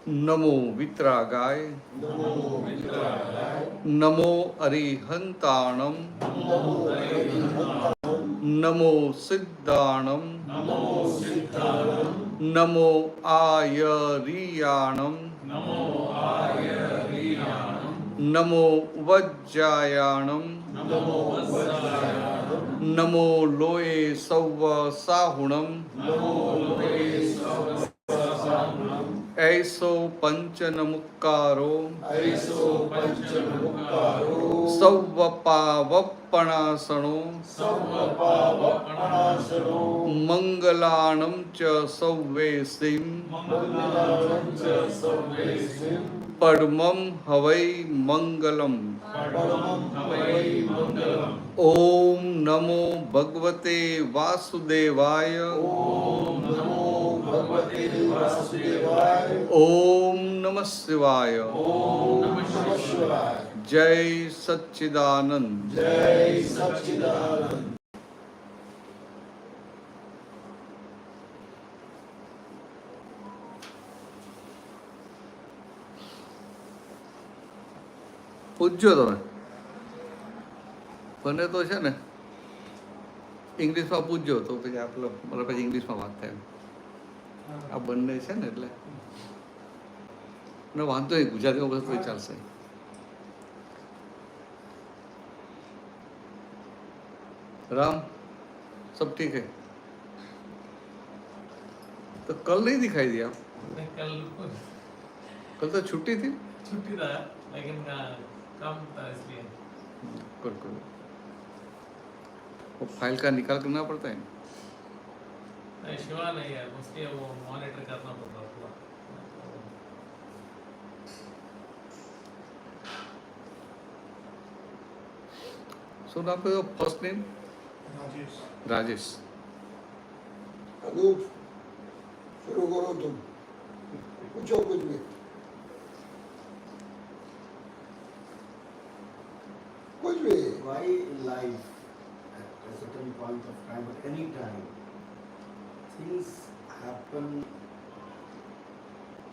नमो वितरागाय, नमो अरिहंताणम, नमो सिद्धाणम, नमो आयरियाणम, नमो वज्जायाणम, नमो लोये सौव साहुणम, ऐसो पंचनमुक्कारो, सौवपावपणासनो, मंगलाणं च सौवेसिं, परमं हवै मंगलम्। ओम नमो भगवते वासुदेवाय, ओम नमः शिवाय, जय सच्चिदानंद। પૂછજો તમે મને તો છે ને ઇંગ્લિશમાં પૂછજો તો પછી આપણે મારે પછી ઇંગ્લિશમાં વાત થાય. આ બંને છે ને એટલે વાંધો નહીં, ગુજરાતીમાં બસ તો ચાલશે. राम सब ठीक है? तो कल नहीं दिखाई दिया? कल तो छुट्टी थी. छुट्टी था लेकिन काम था इसलिए. Good good. वो फाइल का निकाल करना पड़ता है. नहीं शिवा नहीं है, उसके वो मॉनिटर करना पड़ता है पूरा. So now your first name? Rajesh. Rajesh. Anoop शुरू करो तुम, पूछो कुछ भी. कुछ भी. Why in life at a certain point of time or any time things happen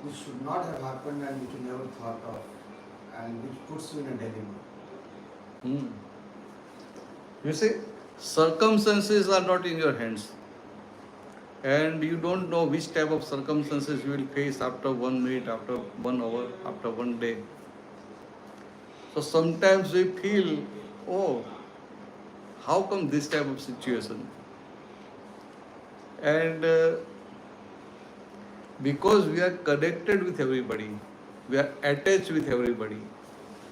which should not have happened and which you never thought of and which puts you in a dilemma? You see, circumstances are not in your hands, and you don't know which type of circumstances you will face after 1 minute, after 1 hour, after 1 day. So sometimes we feel, oh, how come this type of situation? And because we are connected with everybody, we are attached with everybody,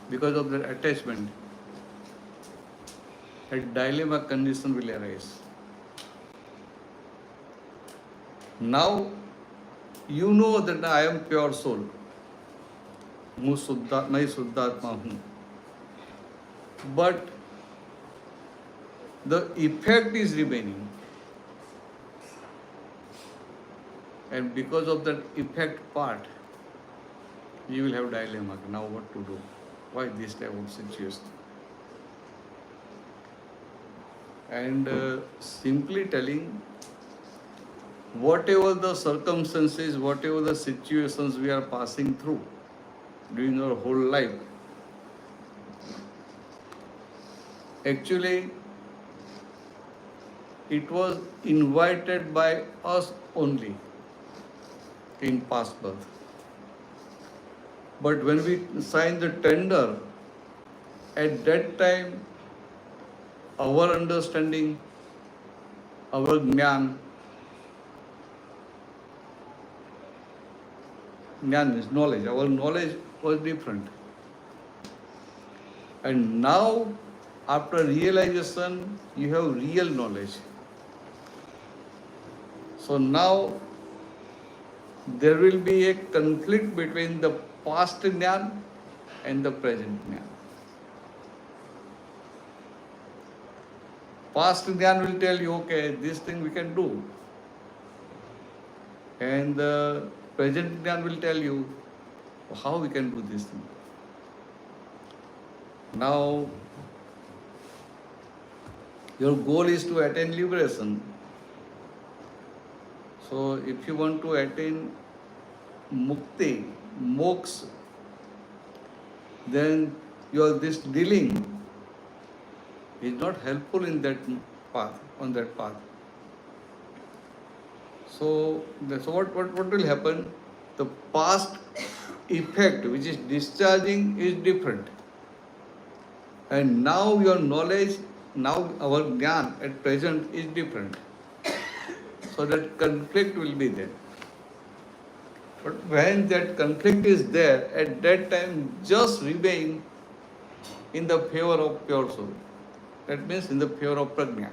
because of that attachment, a dilemma condition will arise. Now you know that I am pure soul. मैं शुद्धात्मा हूँ. But the effect is remaining. And because of that effect part, you will have dilemma. Now what to do? Why this type of situation? And simply telling, whatever the circumstances, whatever the situations we are passing through during our whole life, actually it was invited by us only in past birth. But when we signed the tender, at that time our understanding, our jnana is knowledge. Our knowledge was different. And now, after realization, you have real knowledge. So now, there will be a conflict between the past jnana and the present jnana. Past jnana will tell you, okay, this thing we can do. And the present jnana will tell you how we can do this thing. Now, your goal is to attain liberation. So, if you want to attain mukti, moksha, then this dealing is not helpful in that path, on that path. So what will happen? The past effect which is discharging is different. And now your knowledge, now our jnana at present is different. So that conflict will be there. But when that conflict is there, at that time just remain in the favor of pure soul. That means in the favor of prajna.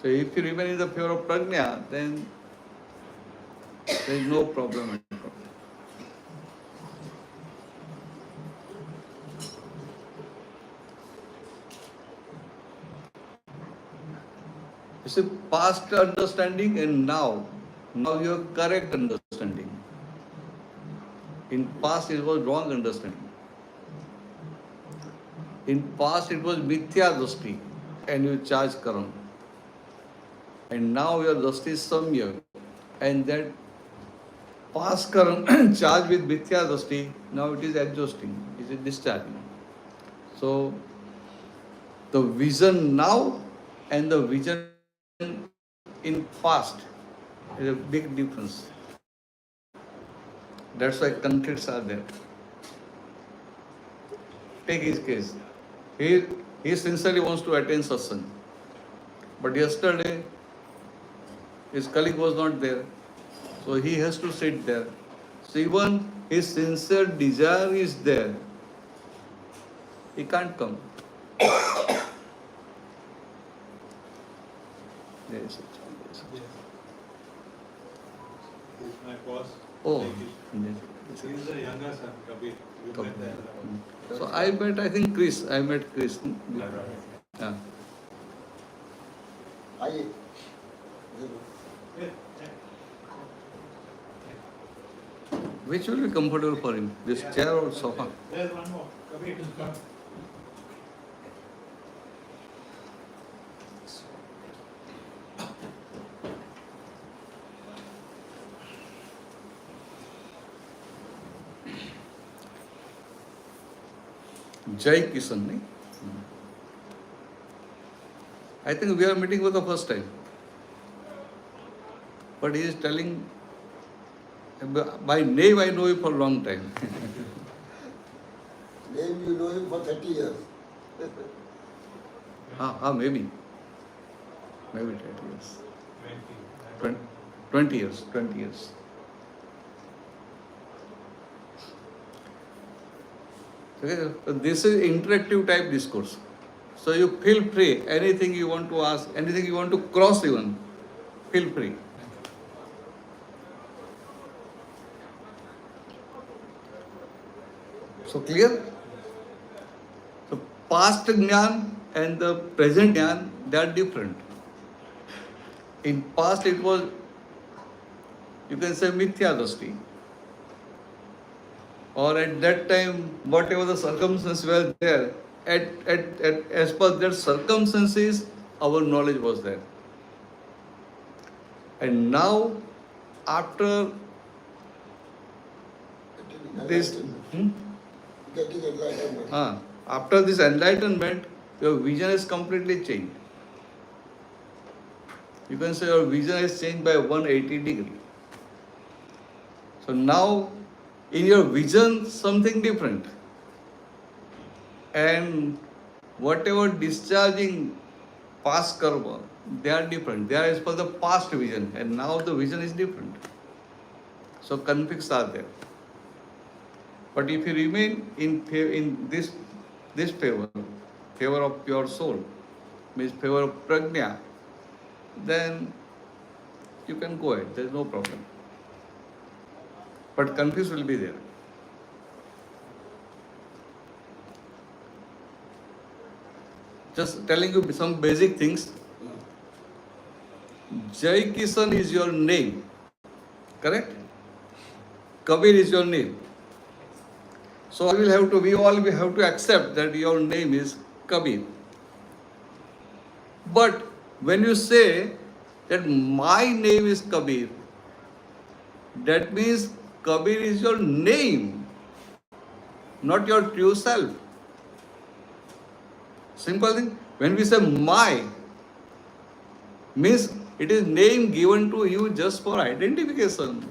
So if you remain in the favor of prajna, then there is no problem at all. You see, past understanding and now you have correct understanding. In past it was wrong understanding. In past it was mithya drashti and you charge karma. And now your drashti is samyak. And that past karma charged with mithya drashti, now it is exhausting, it is discharging. So the vision now and the vision in past is a big difference. That's why conflicts are there. Take his case. He sincerely wants to attend satsang. But yesterday, his colleague was not there. So he has to sit there. So even his sincere desire is there. He can't come. There is it. He's my boss. Oh, Thank you. He's the younger son, Kabir. You met there. so I think Chris. I met Chris. Yeah. आइए Which will be comfortable for him? This chair or sofa? There's one more. Kabir, come. Jai Kishan, nahi? I think we are meeting for the first time. But he is telling, by name I know him for a long time. name you know him for 30 years. Maybe. Maybe 30 years. 20. 20 years. 20 years. Okay, so this is interactive type discourse. So you feel free. Anything you want to ask, anything you want to cross even, feel free. So clear? So past jnana and the present jnana, they are different. In past it was, you can say mithya drashti. Or at that time, whatever the circumstances were there, as per their circumstances, our knowledge was there. And now, after this, Getting enlightenment. after this enlightenment, your vision is completely changed. You can say your vision is changed by 180 degrees. So now, in your vision, something different. And whatever discharging past karma, they are different. They are as per the past vision, and now the vision is different. So conflicts are there. But if you remain in this favor of pure soul, means favor of prajna, then you can go ahead. There is no problem. But conflicts will be there. Just telling you some basic things. Jai Kishan is your name, correct? Kabir is your name. So we all will have to accept that your name is Kabir. But when you say that my name is Kabir, that means Kabir is your name, not your true self. Simple thing. When we say my, means it is name given to you just for identification.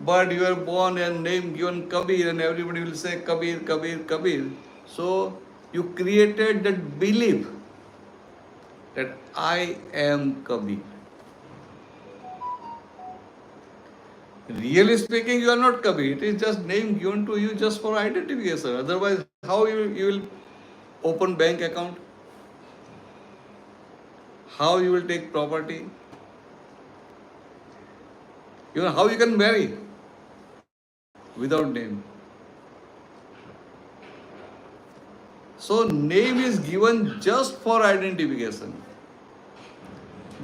But you are born and name given Kabir, and everybody will say Kabir, Kabir, Kabir. So you created that belief that I am Kabir. Really speaking, you are not Kabir. It is just name given to you just for identification. Otherwise, how you will open bank account? How you will take property? You know how you can marry without name. So name is given just for identification.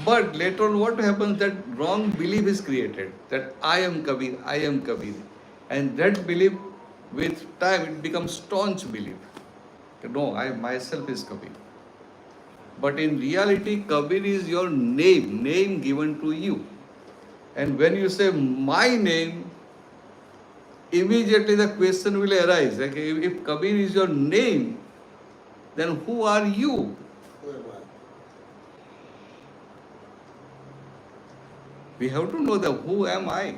But later on what happens, that wrong belief is created that I am Kabir, I am Kabir. And that belief with time it becomes staunch belief. No, I myself is Kabir. But in reality, Kabir is your name given to you. And when you say my name, immediately the question will arise. Like if Kabir is your name, then who are you? Who am I? We have to know that who am I?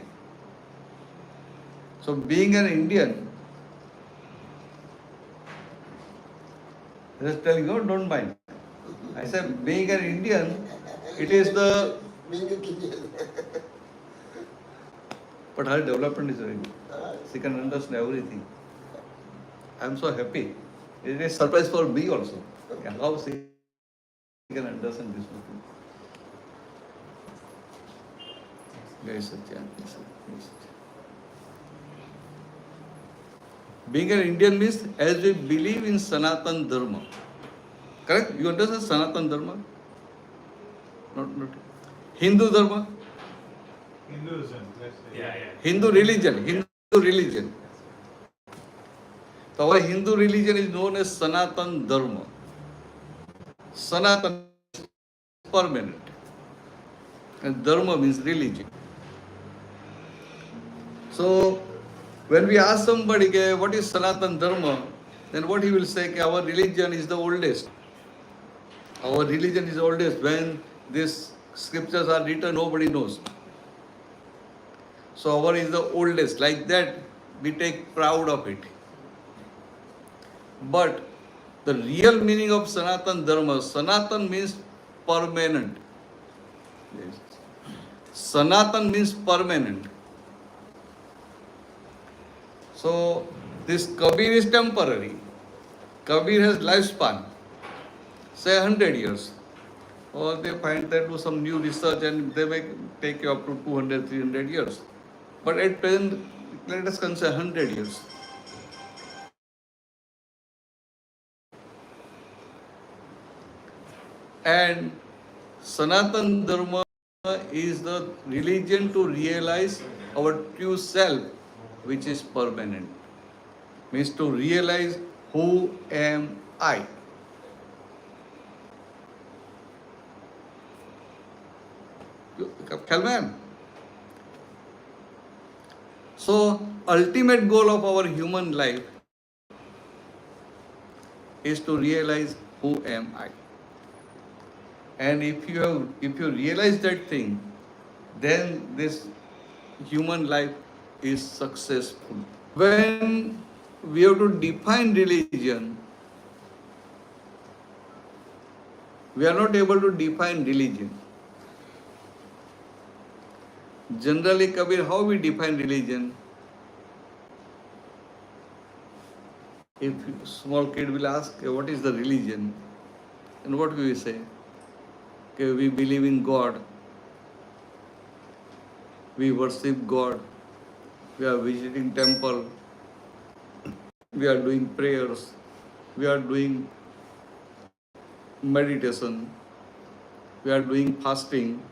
So being an Indian, just tell you, don't mind. I said being an Indian, it is the, Being a Indian. but her development is very good. She can understand everything. I am so happy. It is a surprise for me also. How she can understand this movie. Very Satya. Being an Indian means as we believe in Sanatan Dharma. Correct? You understand Sanatan Dharma? Not. Hindu Dharma? Hinduism, let's say. Yeah. Hindu religion. So our Hindu religion is known as Sanatan Dharma. Sanatan is permanent. And Dharma means religion. So when we ask somebody, okay, what is Sanatan Dharma? Then what he will say, okay, our religion is the oldest. Our religion is the oldest. When these scriptures are written, nobody knows. So our is the oldest. Like that, we take proud of it. But the real meaning of Sanatan Dharma, Sanatan means permanent. Yes. Sanatan means permanent. So this Kabir is temporary. Kabir has lifespan, say 100 years. Or they find that do some new research and they may take you up to 200, 300 years. But at present, let us consider 100 years. And Sanatan Dharma is the religion to realize our true self, which is permanent. Means to realize who am I. Kalman. So, ultimate goal of our human life is to realize who am I. And if you realize that thing, then this human life is successful. When we have to define religion, we are not able to define religion. Generally, Kabir, how we define religion? If small kid will ask, what is the religion? And what will we say? Okay, we believe in God. We worship God. We are visiting temple. We are doing prayers. We are doing meditation. We are doing fasting.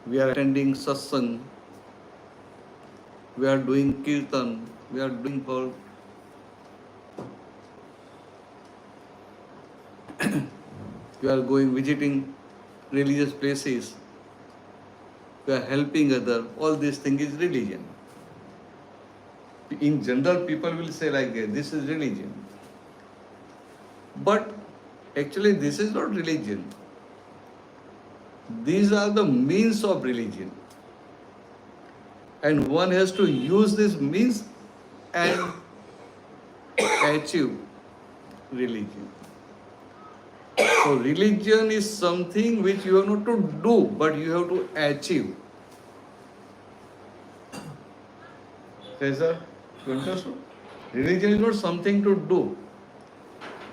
We are attending Satsang. We are doing Kirtan. We are doing for we are going visiting religious places. we are helping other, all these things is religion. In general, people will say like this is religion. But actually this is not religion. These are the means of religion. And one has to use this means and achieve religion. So religion is something which you have not to do, but you have to achieve. Okay, sir? You understand? Religion is not something to do.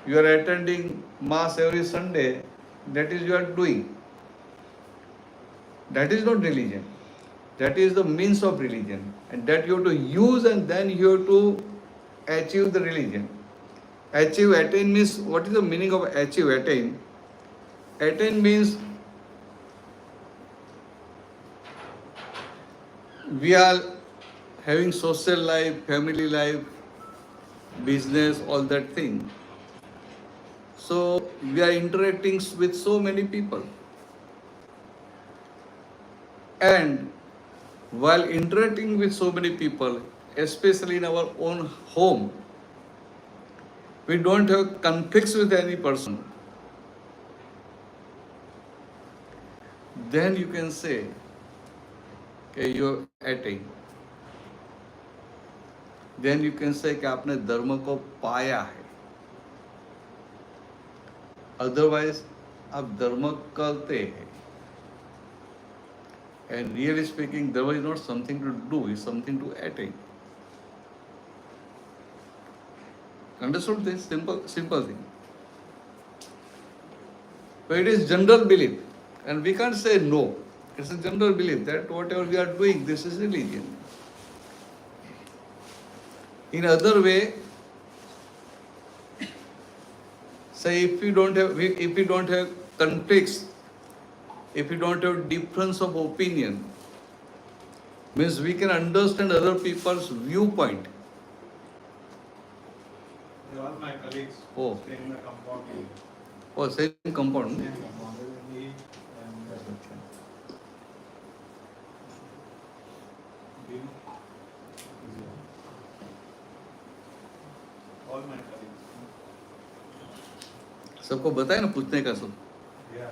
You are attending mass every Sunday, that is you are doing. That is not religion. That is the means of religion. And that you have to use, and then you have to achieve the religion. Achieve, attain means, what is the meaning of achieve, attain? Attain means we are having social life, family life, business, all that thing. So we are interacting with so many people. And while interacting with so many people, especially in our own home, we don't have conflicts with any person. Then you can say, okay, you're attained. Then you can say कि आपने धर्म को पाया है. Otherwise, आप धर्म करते हैं. And really speaking, dharma is not something to do, it's something to attain. Understood this simple thing? But it is general belief, and we can't say no. It's a general belief that whatever we are doing, this is religion. In other way, say if we don't have conflicts, if we don't have difference of opinion, means we can understand other people's viewpoint. They are all my colleagues. Oh. Stay in the compound. Oh, same compound. Me and Binu. All my colleagues. सबको बताए ना पूछने का सब. Yeah.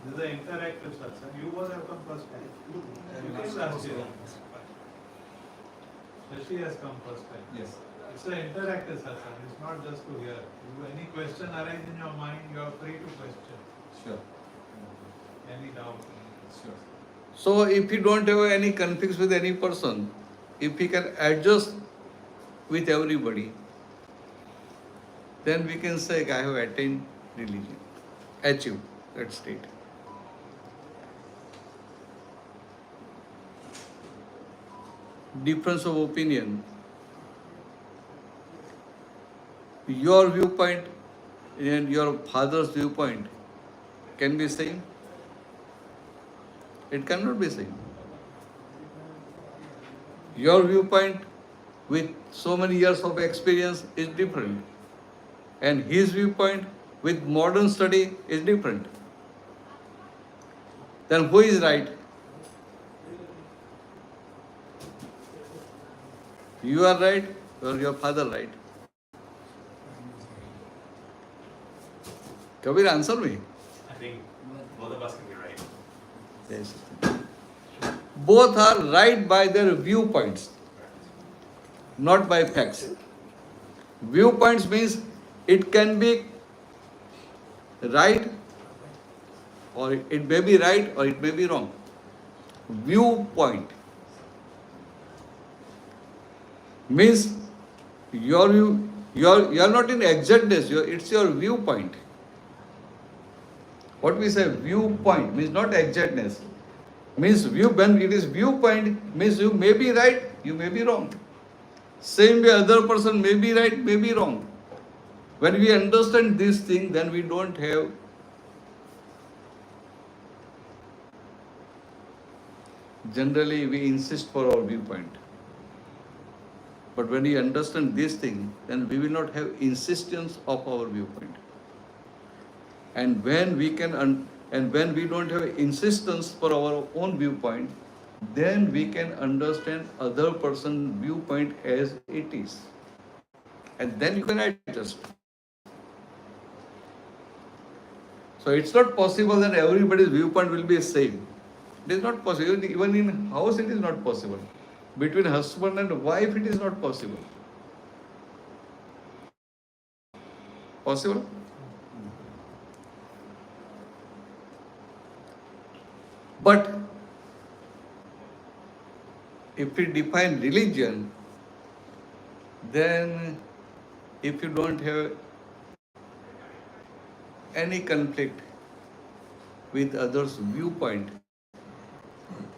This is an interactive satsang. You both have come first time. You came last year. Shashi has come first time. Yes. It's an interactive satsang. It's not just to hear. Any question arise in your mind, you are free to question. Sure. Any doubt. Sure. So if you don't have any conflicts with any person, if we can adjust with everybody, then we can say I have attained religion, achieved that state. Difference of opinion. Your viewpoint and your father's viewpoint can be same. It cannot be same. Your viewpoint with so many years of experience is different. And his viewpoint with modern study is different. Then who is right? You are right or your father right? Kabir, answer me. I think both of us can be right. Yes. Both are right by their viewpoints, not by facts. Viewpoints means it can be right or it may be right or it may be wrong. Viewpoint means your view, you are not in exactness, it's your viewpoint. What we say viewpoint means not exactness. Means when it is viewpoint means you may be right, you may be wrong. Same way other person may be right, may be wrong. When we understand this thing, then we don't have generally we insist for our viewpoint. But when we understand this thing, then we will not have insistence of our viewpoint. And when we can, and when we don't have insistence for our own viewpoint, then we can understand other person's viewpoint as it is. And then you can adjust. So it's not possible that everybody's viewpoint will be same. It is not possible. Even in house it is not possible. Between husband and wife it is not possible. Possible? But if we define religion, then if you don't have any conflict with others' viewpoint,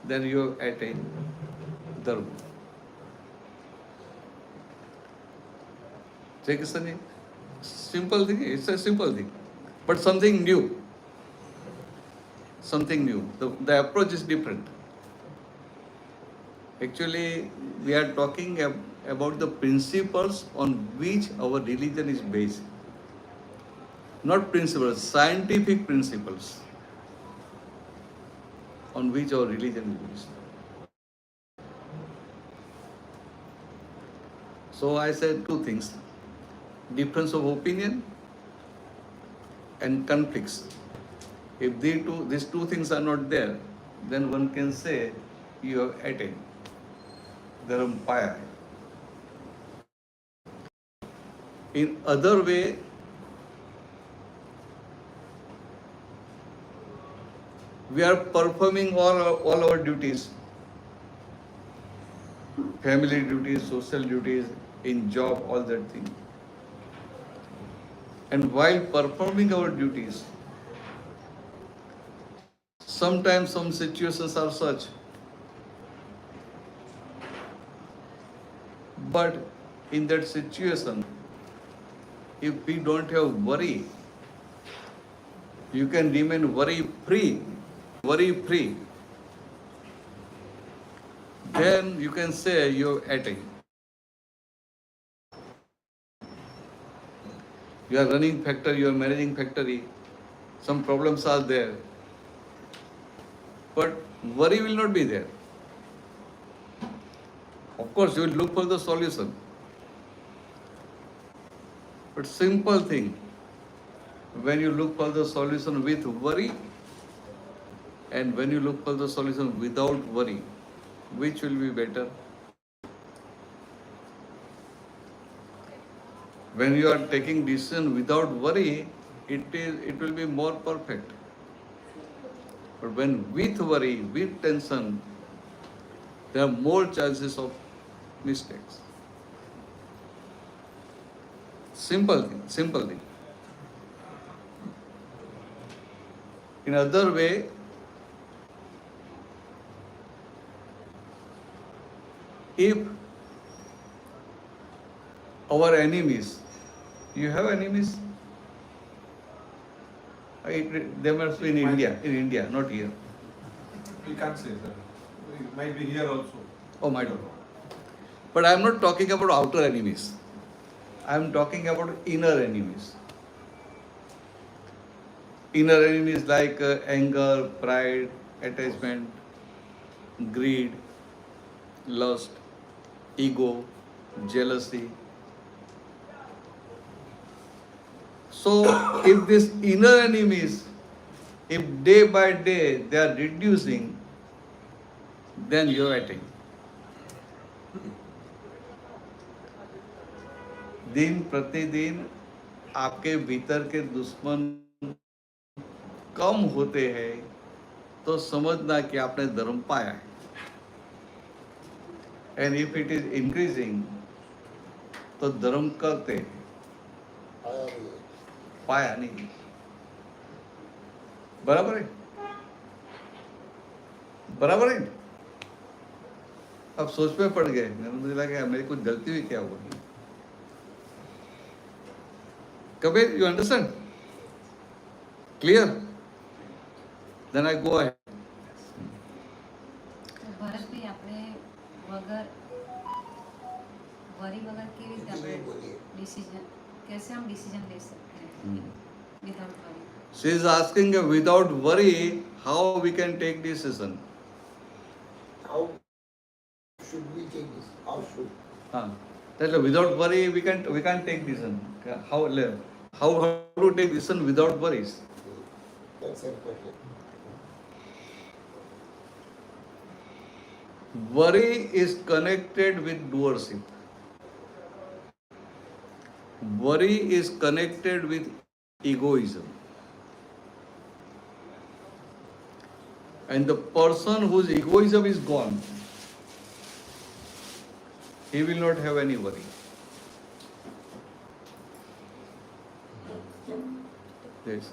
then you have attained dharma. Jai Krishna. Simple thing, it's a simple thing. But something new. Something new. The approach is different. Actually, we are talking about the principles on which our religion is based. Not principles, scientific principles on which our religion is based. So I said two things: difference of opinion and conflicts. If these two things are not there, then one can say you have attained Dharam Paya. In other way, we are performing all our duties, family duties, social duties, in job, all that thing. And while performing our duties, sometimes some situations are such, but in that situation, if we don't have worry, you can remain worry free, then you can say you have attained. You are running factory, you are managing factory, some problems are there, but worry will not be there. Of course, you will look for the solution. But simple thing, when you look for the solution with worry and when you look for the solution without worry, which will be better? When you are taking decision without worry, it will be more perfect. But when with worry, with tension, there are more chances of mistakes. Simple thing. In other way, if our enemies, you have enemies? They must be in India, not here. We can't say, sir. It might be here also. Oh, my God. But I am not talking about outer enemies. I am talking about inner enemies. Inner enemies like anger, pride, attachment, greed, lust, ego, jealousy. So, if these inner enemies, if day by day they are reducing, then you are attained. दिन प्रतिदिन आपके भीतर के दुश्मन कम होते हैं तो समझना कि आपने धर्म पाया है. And if it is increasing तो धर्म करते हैं, पाया नहीं. बराबर है? बराबर है? अब सोच में पड़ गए. मुझे लगा मेरी कुछ गलती हुई क्या होगी. Kabir, you understand? Clear? Then I go ahead. Bharatbhai આપણે વગર વરી વગર કેવી રીતે આપણે ડિસિઝન कैसे हम डिसीजन ले सकते हैं without worry. She is asking without worry how we can take decision. How should we take this? How should? That without worry we can't take decision. How to take decision without worries? That's a question. Worry is connected with doership. Worry is connected with egoism. And the person whose egoism is gone, he will not have any worry. Yes.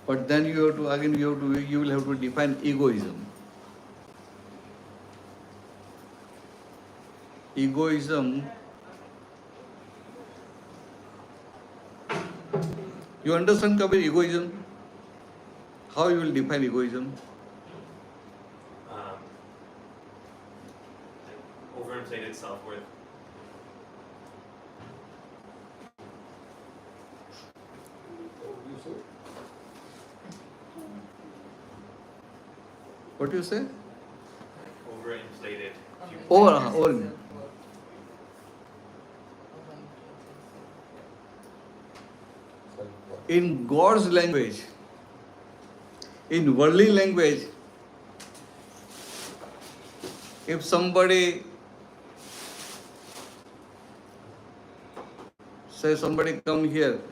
But then you will have to define egoism. Egoism. You understand Kabir, egoism? How you will define egoism? Overinflated self-worth. You say? What do you say? Overinflated. Over. In God's language, in worldly language, if somebody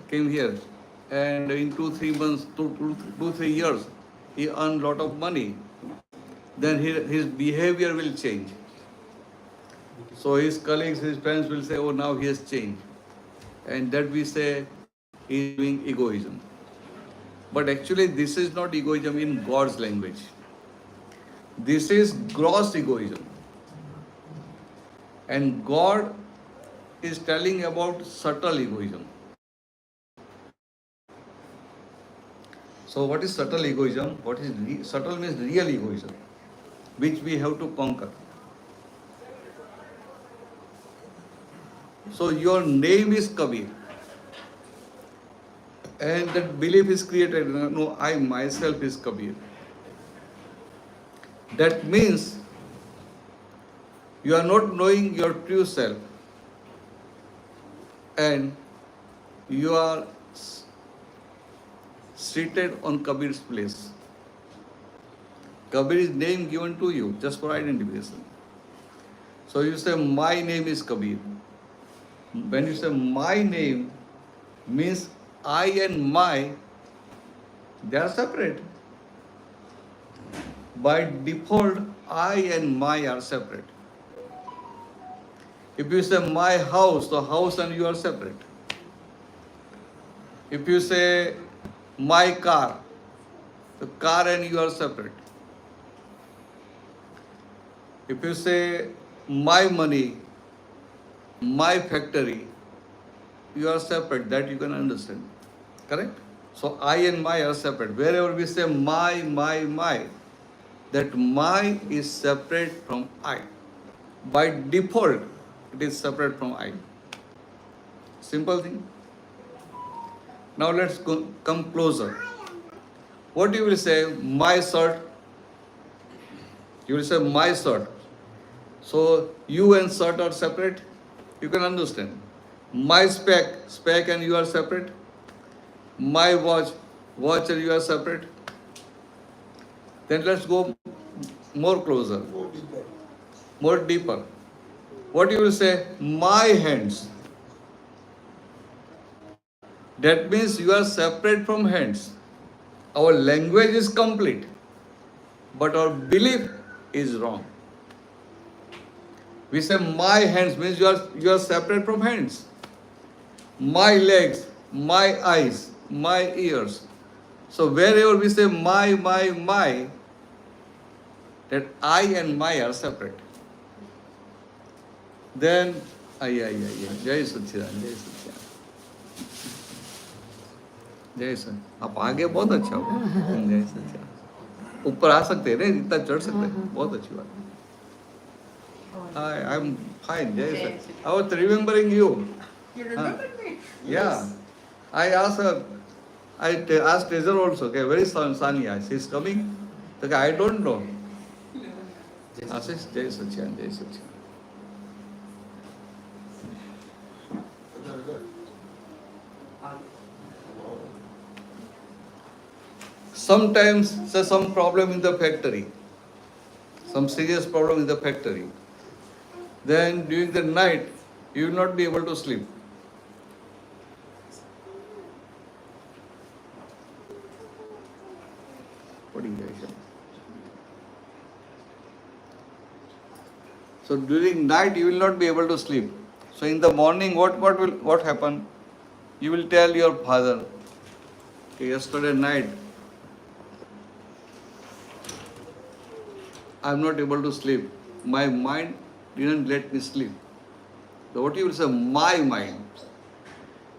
came here, and in 2-3 months, 2-3 years, he earned lot of money, then his behavior will change. So his colleagues, his friends will say, oh, now he has changed. And that we say he is doing egoism. But actually this is not egoism in God's language. This is gross egoism. And God is telling about subtle egoism. So what is subtle egoism? Subtle means real egoism, which we have to conquer. So your name is Kabir. And that belief is created. No, I myself is Kabir. That means you are not knowing your true self. And you are seated on Kabir's place. Kabir is name given to you just for identification. So you say, my name is Kabir. When you say my name, means I and my, they are separate. By default, I and my are separate. If you say my house, the house and you are separate. If you say my car, the car and you are separate. If you say my money, my factory, you are separate. That you can understand. Correct? So I and my are separate. Wherever we say my, that my is separate from I. By default, it is separate from I. Simple thing. Now let's come closer. What you will say? My shirt. You will say my shirt. So you and shirt are separate. You can understand. My spec and you are separate. My watch and you are separate. Then let's go more closer, More deeper. more deeper. What you will say? My hands. That means you are separate from hands. Our language is complete, but our belief is wrong. We say my hands means you are separate from hands. My legs, my eyes, my ears. So wherever we say my, that I and my are separate. Then, Jai Satchidanand, Jai Satchidanand. जय sir आप आगे बहुत अच्छा हो जय sir ऊपर आ सकते हैं ना इतना चढ़ सकते हैं बहुत अच्छी बात आई एम फाइन जय sir I was remembering you या आई asked Treasure also okay where is Sania she is coming okay I don't know Ashish, Jai Sachyan, Jai Sachyan. Sometimes there's some problem in the factory, some serious problem in the factory. Then during the night, you will not be able to sleep. What do you guys say? So during night you will not be able to sleep. So in the morning, what happen? You will tell your father, okay, yesterday night I am not able to sleep. My mind didn't let me sleep. So what you will say? My mind.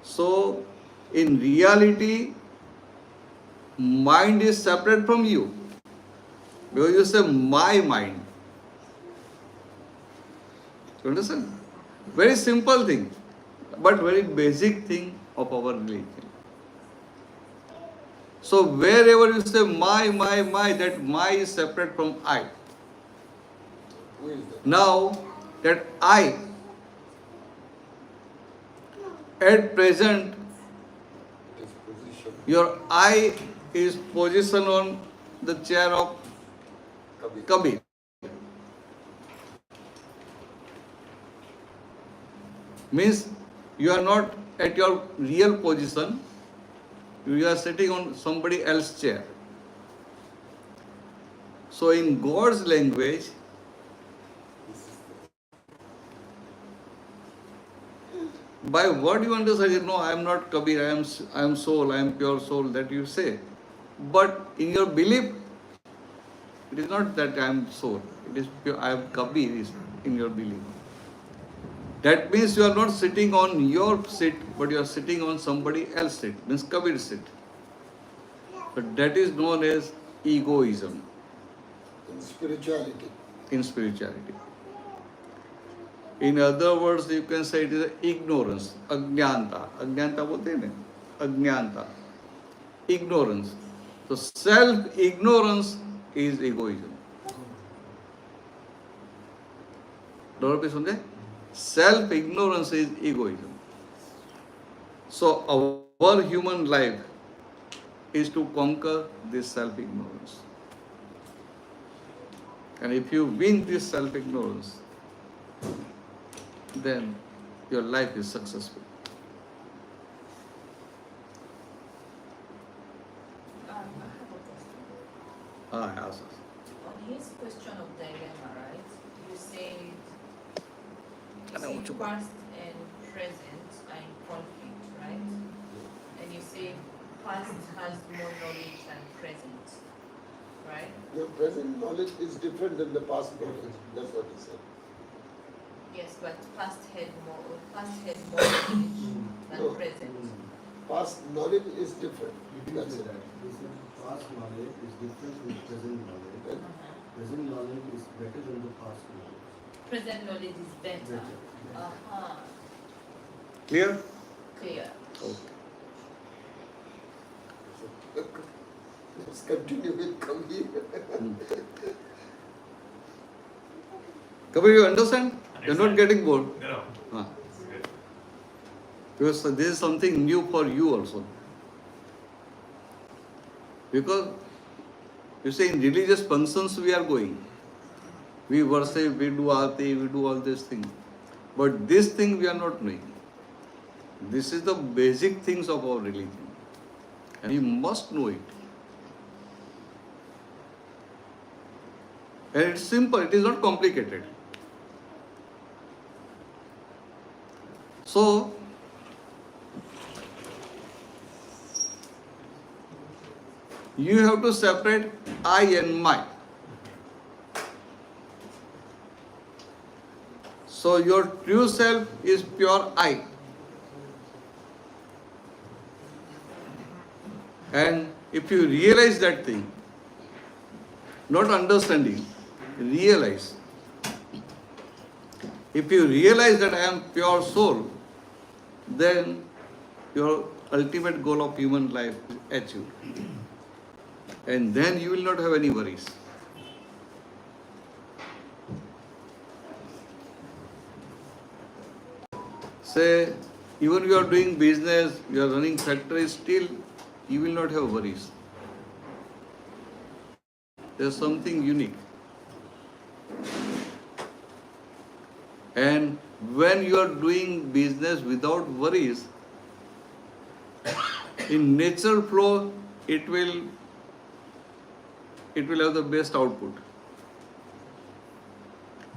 So in reality, mind is separate from you. Because you say my mind. You understand? Very simple thing, but very basic thing of our religion. So wherever you say my, that my is separate from I. Who is that? Now that I at present, His position. your I is positioned on the chair of Kabir. Kabir. Means you are not at your real position, you are sitting on somebody else's chair. So in God's language, by what you understand, no, I am not Kabir, I am soul, I am pure soul, that you say. But in your belief, it is not that I am soul, it is pure, I am Kabir is in your belief. That means you are not sitting on your seat, but you are sitting on somebody else's seat, means Kabir's seat. But that is known as egoism In spirituality. in spirituality. In other words, you can say it is ignorance, ajnanta. Ajnanta bolte hain na? Ajnanta. Ignorance. So self-ignorance is egoism. Dollar पे समझे? Self-ignorance is egoism. So our human life is to conquer this self-ignorance. And if you win this self-ignorance, then your life is successful. I have a question. Yes. On his question of dilemma, right? You say past and present are in conflict, right? And you say past has more knowledge than present, right? Your present knowledge is different than the past knowledge. That's what he said. Yes, but past had more knowledge than No. present. Past knowledge is different. You didn't That's say it. that. You said past knowledge is different with present knowledge. Uh-huh. Present knowledge is better than the past knowledge. Present knowledge is better. Better. Uh-huh. Clear? Clear. Okay. Let's continue with Kabir. Kabir, you understand? You're not getting bored. No, Huh. it's good. Because this is something new for you also. Because you see, in religious functions we are going. We worship, we do arti, we do all these things. But this thing we are not doing. This is the basic things of our religion. And you must know it. And it's simple, it is not complicated. So, you have to separate I and my. So your true self is pure I. And if you realize that thing, not understanding, realize. If you realize that I am pure soul, then your ultimate goal of human life is achieved. And then you will not have any worries. Say, even you are doing business, you are running factory, still you will not have worries. There's something unique. And when you are doing business without worries, in natural flow, it will have the best output.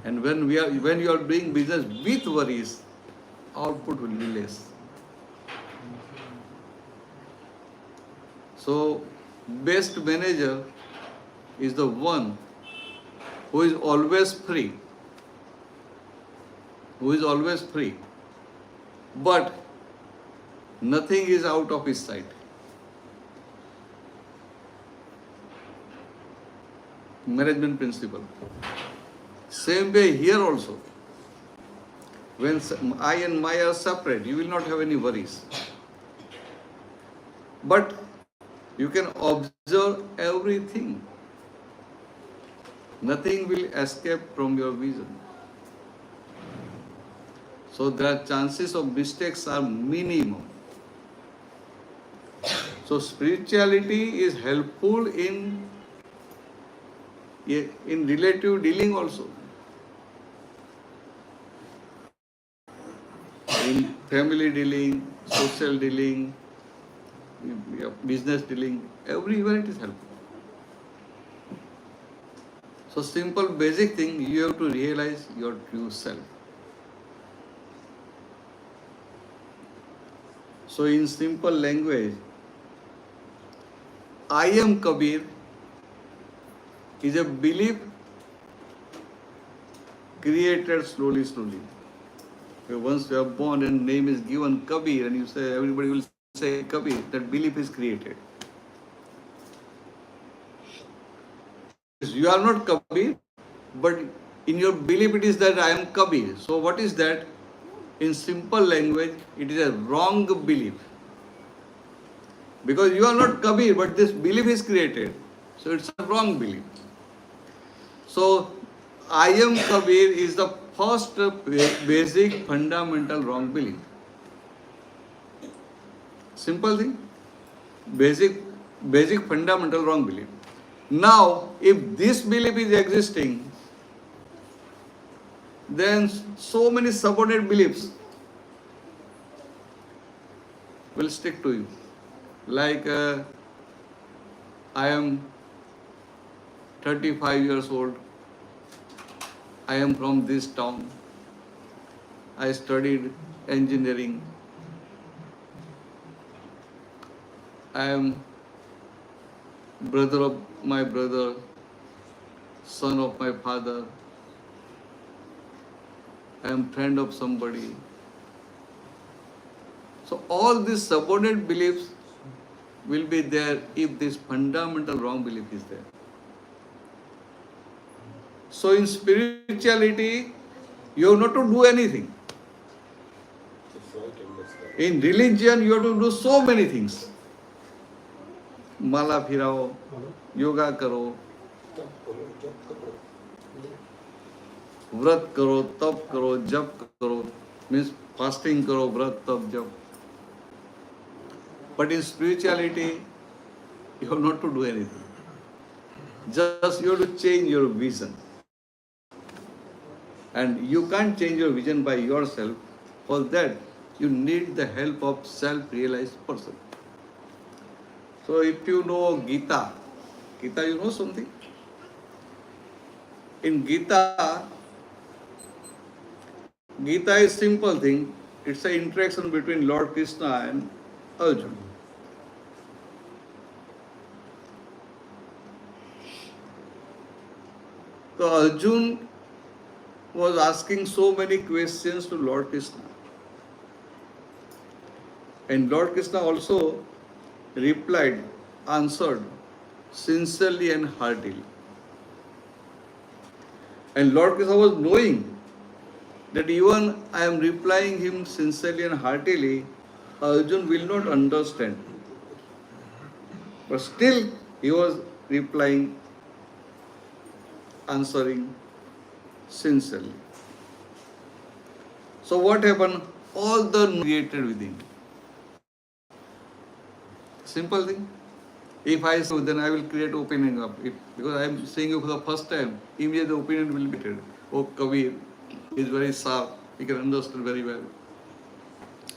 And when you are doing business with worries, output will be less. So, best manager is the one who is always free. But nothing is out of his sight. Management principle. Same way here also. When I and Maya are separate, you will not have any worries. But you can observe everything. Nothing will escape from your vision. So the chances of mistakes are minimum. So spirituality is helpful in relative dealing also. In family dealing, social dealing, business dealing, everywhere it is helpful. So simple basic thing, you have to realize your true self. So in simple language, I am Kabir is a belief created slowly. Once you are born and name is given Kabir and you say, everybody will say Kabir, that belief is created. You are not Kabir, but in your belief it is that I am Kabir. So what is that? In simple language, it is a wrong belief. Because you are not Kabir, but this belief is created. So it's a wrong belief. So I am Kabir is the first basic fundamental wrong belief. Simple thing. Basic fundamental wrong belief. Now, if this belief is existing, then so many subordinate beliefs will stick to you. Like, I am 35 years old. I am from this town. I studied engineering. I am brother of my brother, son of my father. I am friend of somebody. So all these subordinate beliefs will be there if this fundamental wrong belief is there. So in spirituality, you have not to do anything. In religion, you have to do so many things. Mala phirao, yoga karo, vrat karo, tap karo, jap karo, means fasting karo, vrat, tap, jap. But in spirituality, you have not to do anything. Just you have to change your vision. And you can't change your vision by yourself. For that, you need the help of self-realized person. So if you know Gita, you know something? In Gita is simple thing. It's an interaction between Lord Krishna and Arjuna. So Arjuna was asking so many questions to Lord Krishna. And Lord Krishna also replied, answered sincerely and heartily. And Lord Krishna was knowing that even I am replying him sincerely and heartily, Arjuna will not understand. But still he was replying, answering sincerely. So what happened? all the created within. Simple thing. If I say, then I will create opinion of it. Because I am seeing you for the first time, immediately the opinion will be created. Oh, Kabir is very sharp, he can understand very well.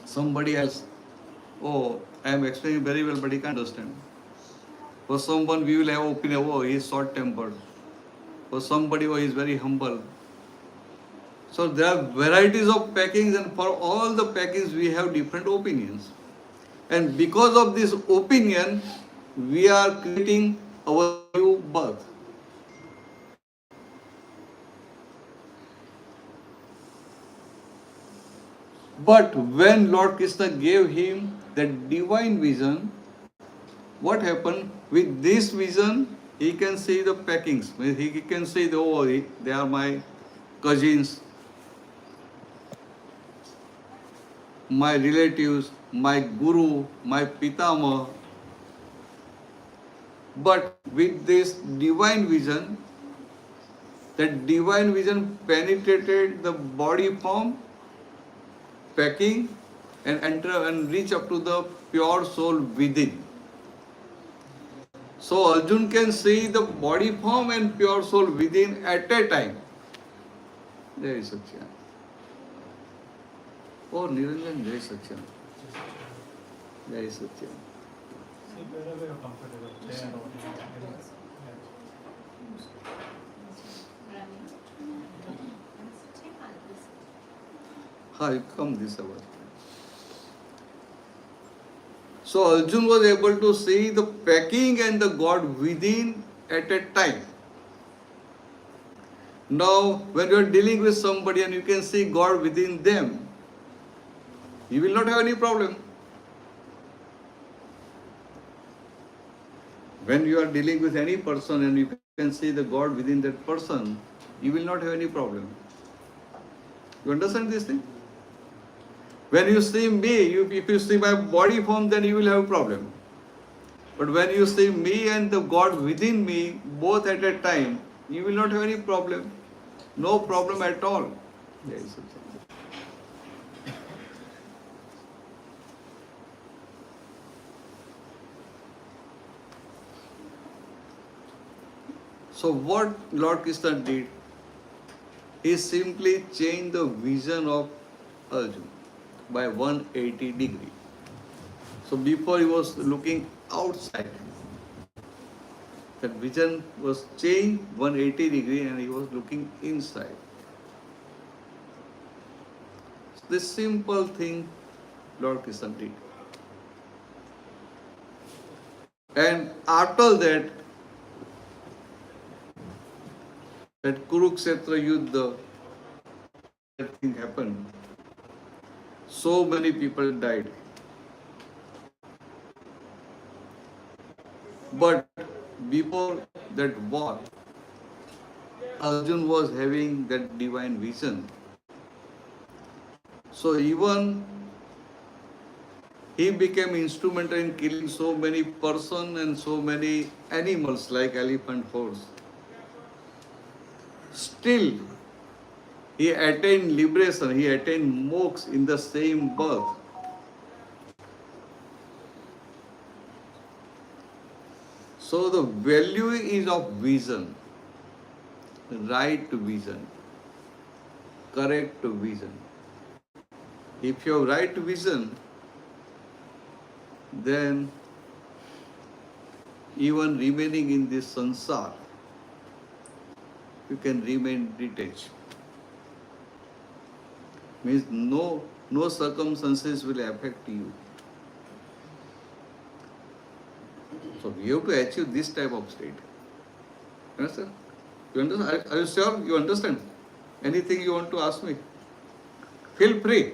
Somebody else, oh, I am explaining very well, but he can't understand. For someone, we will have opinion, oh, he is short-tempered. For somebody, oh, he is very humble. So there are varieties of packings, and for all the packings, we have different opinions. And because of this opinion, we are creating our new birth. But when Lord Krishna gave him that divine vision, what happened? With this vision, he can see the packings. He can see they are my cousins, my relatives, my guru, my pitama. But with this divine vision, that divine vision penetrated the body form, packing, and enter and reach up to the pure soul within. So Arjun can see the body form and pure soul within at a time. Jai Satya. Oh, Niranjan, Jai Satya. Jai Satya. See, wherever you're comfortable, chair or You come this hour. So Arjun was able to see the packing and the God within at a time. Now, when you are dealing with somebody and you can see God within them, you will not have any problem. When you are dealing with any person and you can see the God within that person, you will not have any problem. You understand this thing? When you see me, if you see my body form, then you will have a problem. But when you see me and the God within me, both at a time, you will not have any problem. No problem at all. Yes. So what Lord Krishna did, he simply changed the vision of Arjuna by 180 degree. So before he was looking outside, that vision was changed 180 degree and he was looking inside. So this simple thing Lord Krishna did. And after that Kurukshetra Yuddha, that thing happened. So many people died. But before that war, Arjun was having that divine vision. So even he became instrumental in killing so many persons and so many animals like elephant, horse. Still, he attained liberation, he attained moksha in the same birth. So the value is of vision, right vision, correct vision. If you have right vision, then even remaining in this sansar, you can remain detached. Means no circumstances will affect you. So you have to achieve this type of state. Understand? You understand? Are you sure you understand? Anything you want to ask me? Feel free.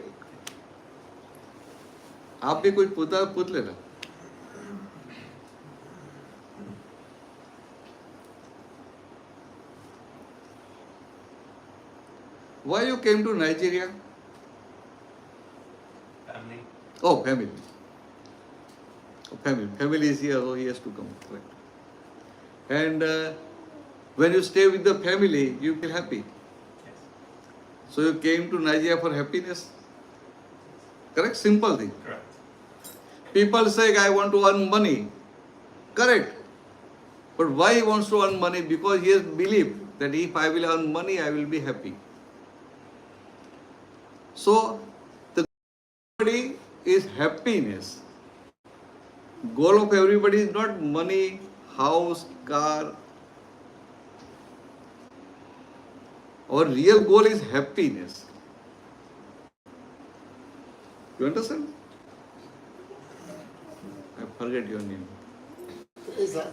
आप भी कुछ पूछ लेना. Why you came to Nigeria? Family. Oh, family. Family is here, so he has to come. Right. And when you stay with the family, you feel happy. Yes. So you came to Nigeria for happiness. Correct? Simple thing. Correct. People say, I want to earn money. Correct. But why he wants to earn money? Because he has belief that if I will earn money, I will be happy. So, the goal is happiness. Goal of everybody is not money, house, car. Our real goal is happiness. You understand? I forget your name. Teresa.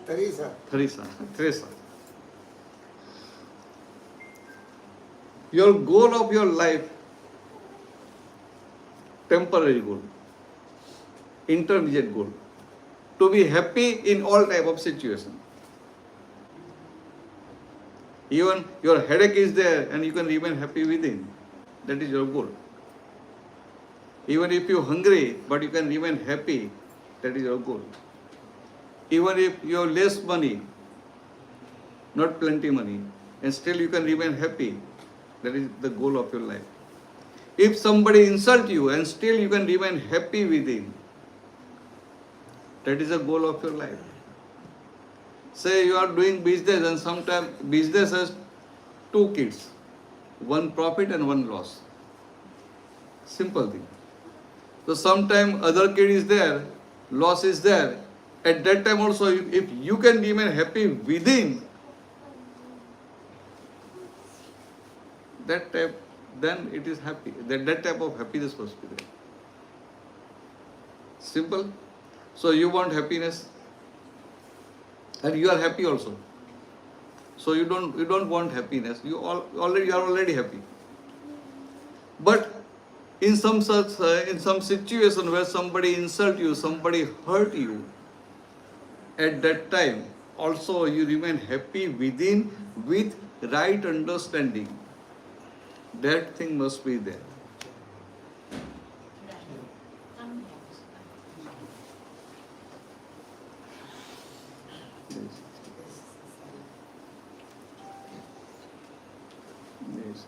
Teresa. Teresa. Your goal of your life, temporary goal, intermediate goal, to be happy in all type of situation. Even your headache is there and you can remain happy within. That is your goal. Even if you are hungry, but you can remain happy, that is your goal. Even if you have less money, not plenty money, and still you can remain happy, that is the goal of your life. If somebody insults you and still you can remain happy within, that is the goal of your life. Say you are doing business and sometimes business has two kids, one profit and one loss. Simple thing. So sometime other kid is there, loss is there. At that time also, if you can remain happy within, that type, then it is happy. That type of happiness must be there. Simple. So you want happiness, and you are happy also. So you don't want happiness. You are already happy. But in some situation where somebody insult you, somebody hurt you, at that time also you remain happy within with right understanding. That thing must be there. Yes.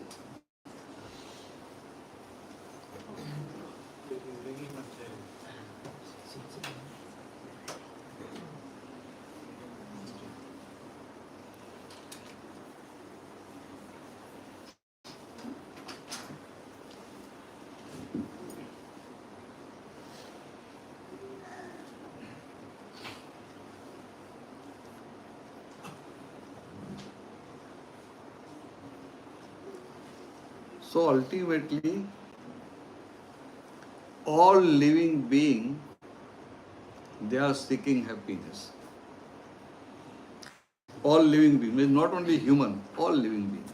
So ultimately, all living beings, they are seeking happiness. All living beings, not only human, all living beings,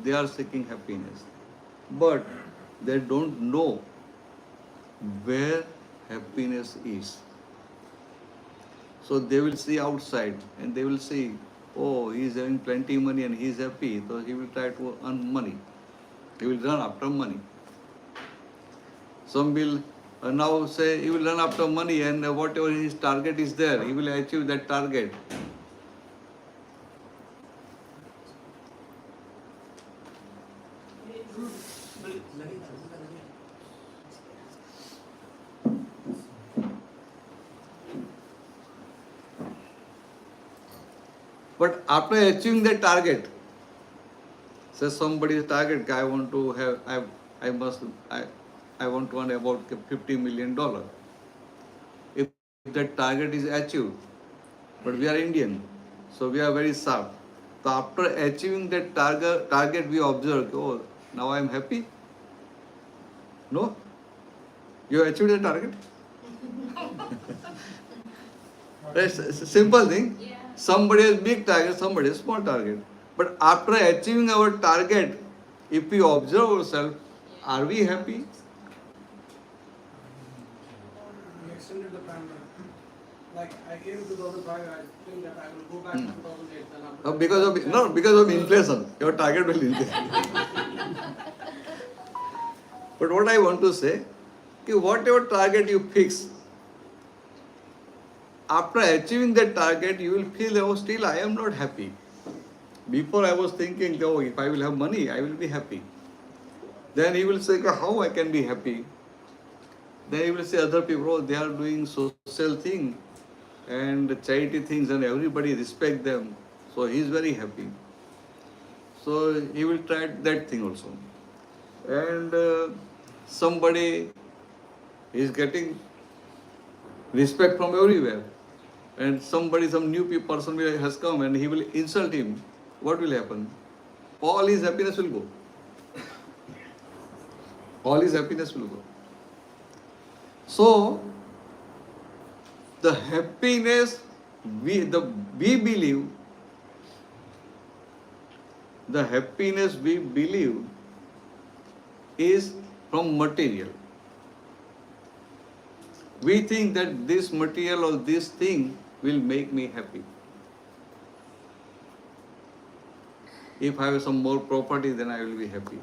they are seeking happiness. But they don't know where happiness is. So they will see outside and they will see, oh, he is having plenty of money and he is happy, so he will try to earn money. He will run after money. Some will now say he will run after money and whatever his target is there, he will achieve that target. But after achieving that target, say somebody's target, I want to have, I want to earn about $50 million. If that target is achieved, but we are Indian, so we are very sharp. So after achieving that target we observe, oh, now I am happy. No? You achieved the target? That's a simple thing. Yeah. Somebody has big target, somebody has small target. But after achieving our target, if we observe ourselves, are we happy? We extended the timeline. Like I gave 2005, I think that I will go back to 2008. Then after Because of inflation, your target will increase. But what I want to say, whatever target you fix, after achieving that target, you will feel, oh, still I am not happy. Before I was thinking, oh, if I will have money, I will be happy. Then he will say, how I can be happy? Then he will say other people, oh, they are doing social thing and charity things and everybody respect them. So he is very happy. So he will try that thing also. And somebody is getting respect from everywhere. And somebody, some new person has come and he will insult him. What will happen? All his happiness will go. All his happiness will go. So, the happiness we believe, the happiness we believe is from material. We think that this material or this thing will make me happy. If I have some more property, then I will be happy.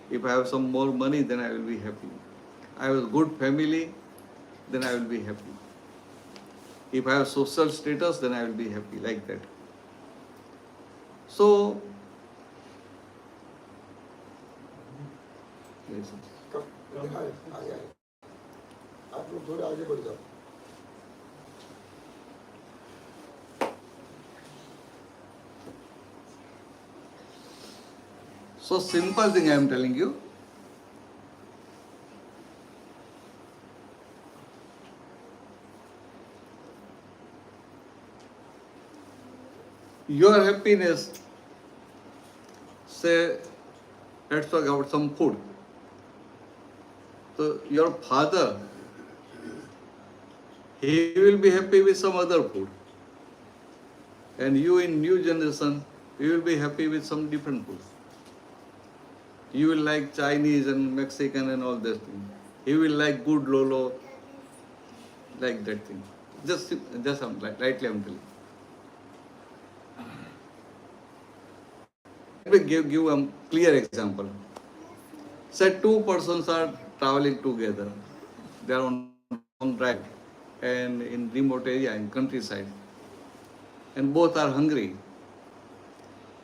If I have some more money, then I will be happy. I have a good family, then I will be happy. If I have social status, then I will be happy, like that. So, yes. आप लोग थोड़े आगे बढ़ जाओ. So simple thing I am telling you. Your happiness, say, let's talk about some food. So your father, he will be happy with some other food. And you in new generation, you will be happy with some different food. You will like Chinese and Mexican and all that thing. He will like good lolo, like that thing. Just lightly I'm telling. Let me give a clear example. Say two persons are traveling together. They are on long drive and in remote area, in countryside. And both are hungry.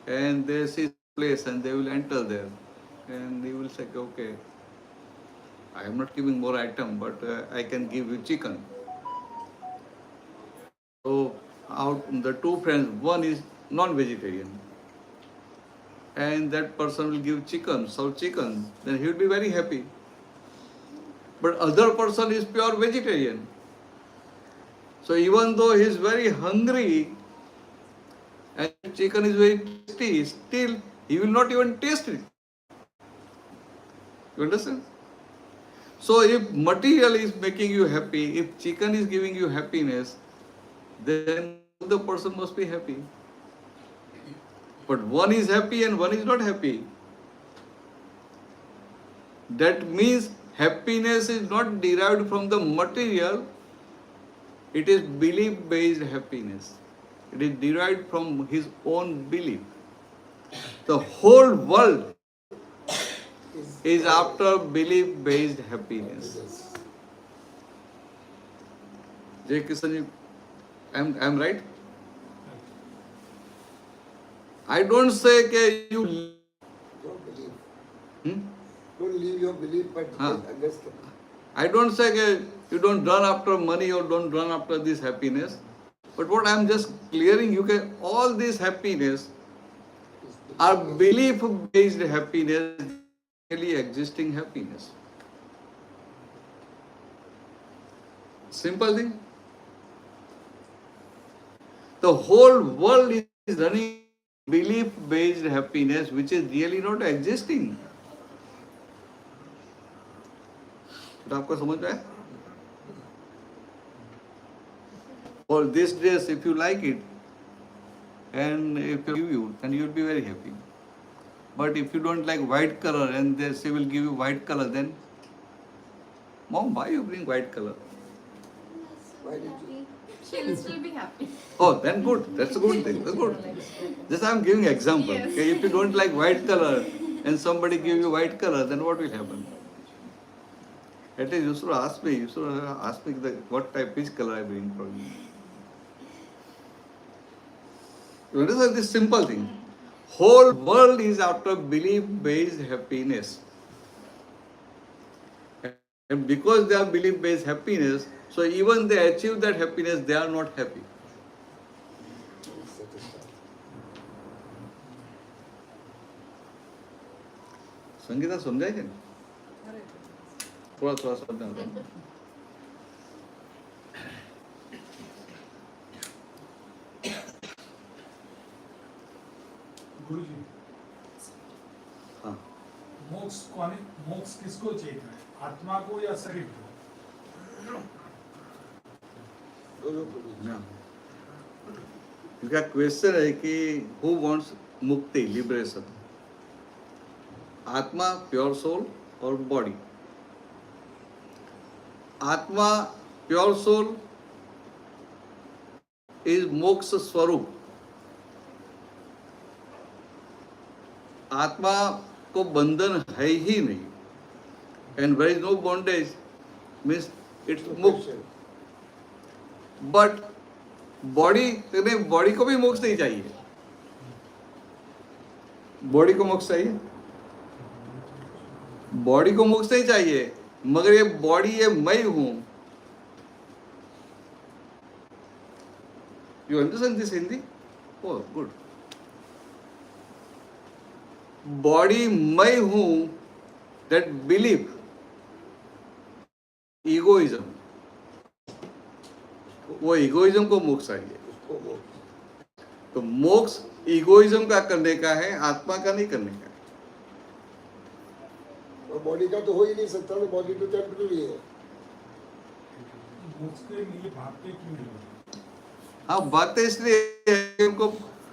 And they see place and they will enter there. And he will say, okay, I am not giving more item, but I can give you chicken. So out the two friends, one is non-vegetarian. And that person will give chicken, serve chicken, then he will be very happy. But other person is pure vegetarian. So even though he is very hungry and chicken is very tasty, still he will not even taste it. You understand? So if material is making you happy, if chicken is giving you happiness, then the person must be happy. But one is happy and one is not happy. That means happiness is not derived from the material, it is belief-based happiness. It is derived from his own belief. The whole world is after belief-based happiness. Jai Kishan, I am right? I don't say that you Don't believe. Hmm? Don't leave your belief, but understand. I don't say that you don't run after money or don't run after this happiness. But what I am just clearing, you can all this happiness are belief-based happiness, really existing happiness. Simple thing. The whole world is running belief-based happiness, which is really not existing. तो आपको समझ में आया? For this dress, if you like it, and if they give you, then you will be very happy. But if you don't like white color and they say will give you white color, then, Mom, why you bring white color? Why did you? She will still be happy. Oh, then good. That's a good thing. That's good. Just I am giving example. Yes. Okay, if you don't like white color and somebody give you white color, then what will happen? At least you should ask me. You should ask me what type, which color I bring for you. You understand this simple thing? whole world is after belief-based happiness. And because they are belief-based happiness, so even they achieve that happiness, they are not happy. Sangeeta समझाए क्या? थोड़ा थोड़ा समझना होगा. गुरुजी, हाँ. मोक्ष किसको चाहिए, आत्मा को या शरीर को? इनका क्वेश्चन है कि हु वांट्स मुक्ति, लिबरेशन, आत्मा, प्योर सोल और बॉडी? आत्मा, प्योर सोल इज मोक्ष स्वरूप. आत्मा को बंधन है ही नहीं. And where is no bondage means it's मोक्ष. बट बॉडी को भी मोक्ष नहीं चाहिए. बॉडी को मोक्ष चाहिए, बॉडी को मोक्ष नहीं चाहिए, मगर ये बॉडी ये मैं हूं. You understand this Hindi? Oh good. Body मैं हूं, दैट बिलीफ, ईगोइज्म, वो ईगोइज्म को मोक्ष चाहिए. तो मोक्ष ईगोइज्म का करने का है, आत्मा का नहीं करने का. बॉडी का तो हो ही नहीं सकता ना, बॉडी तो टेम्पररी है. मोक्ष के लिए भागते क्यों नहीं? हाँ, बातें इसलिए है, उनको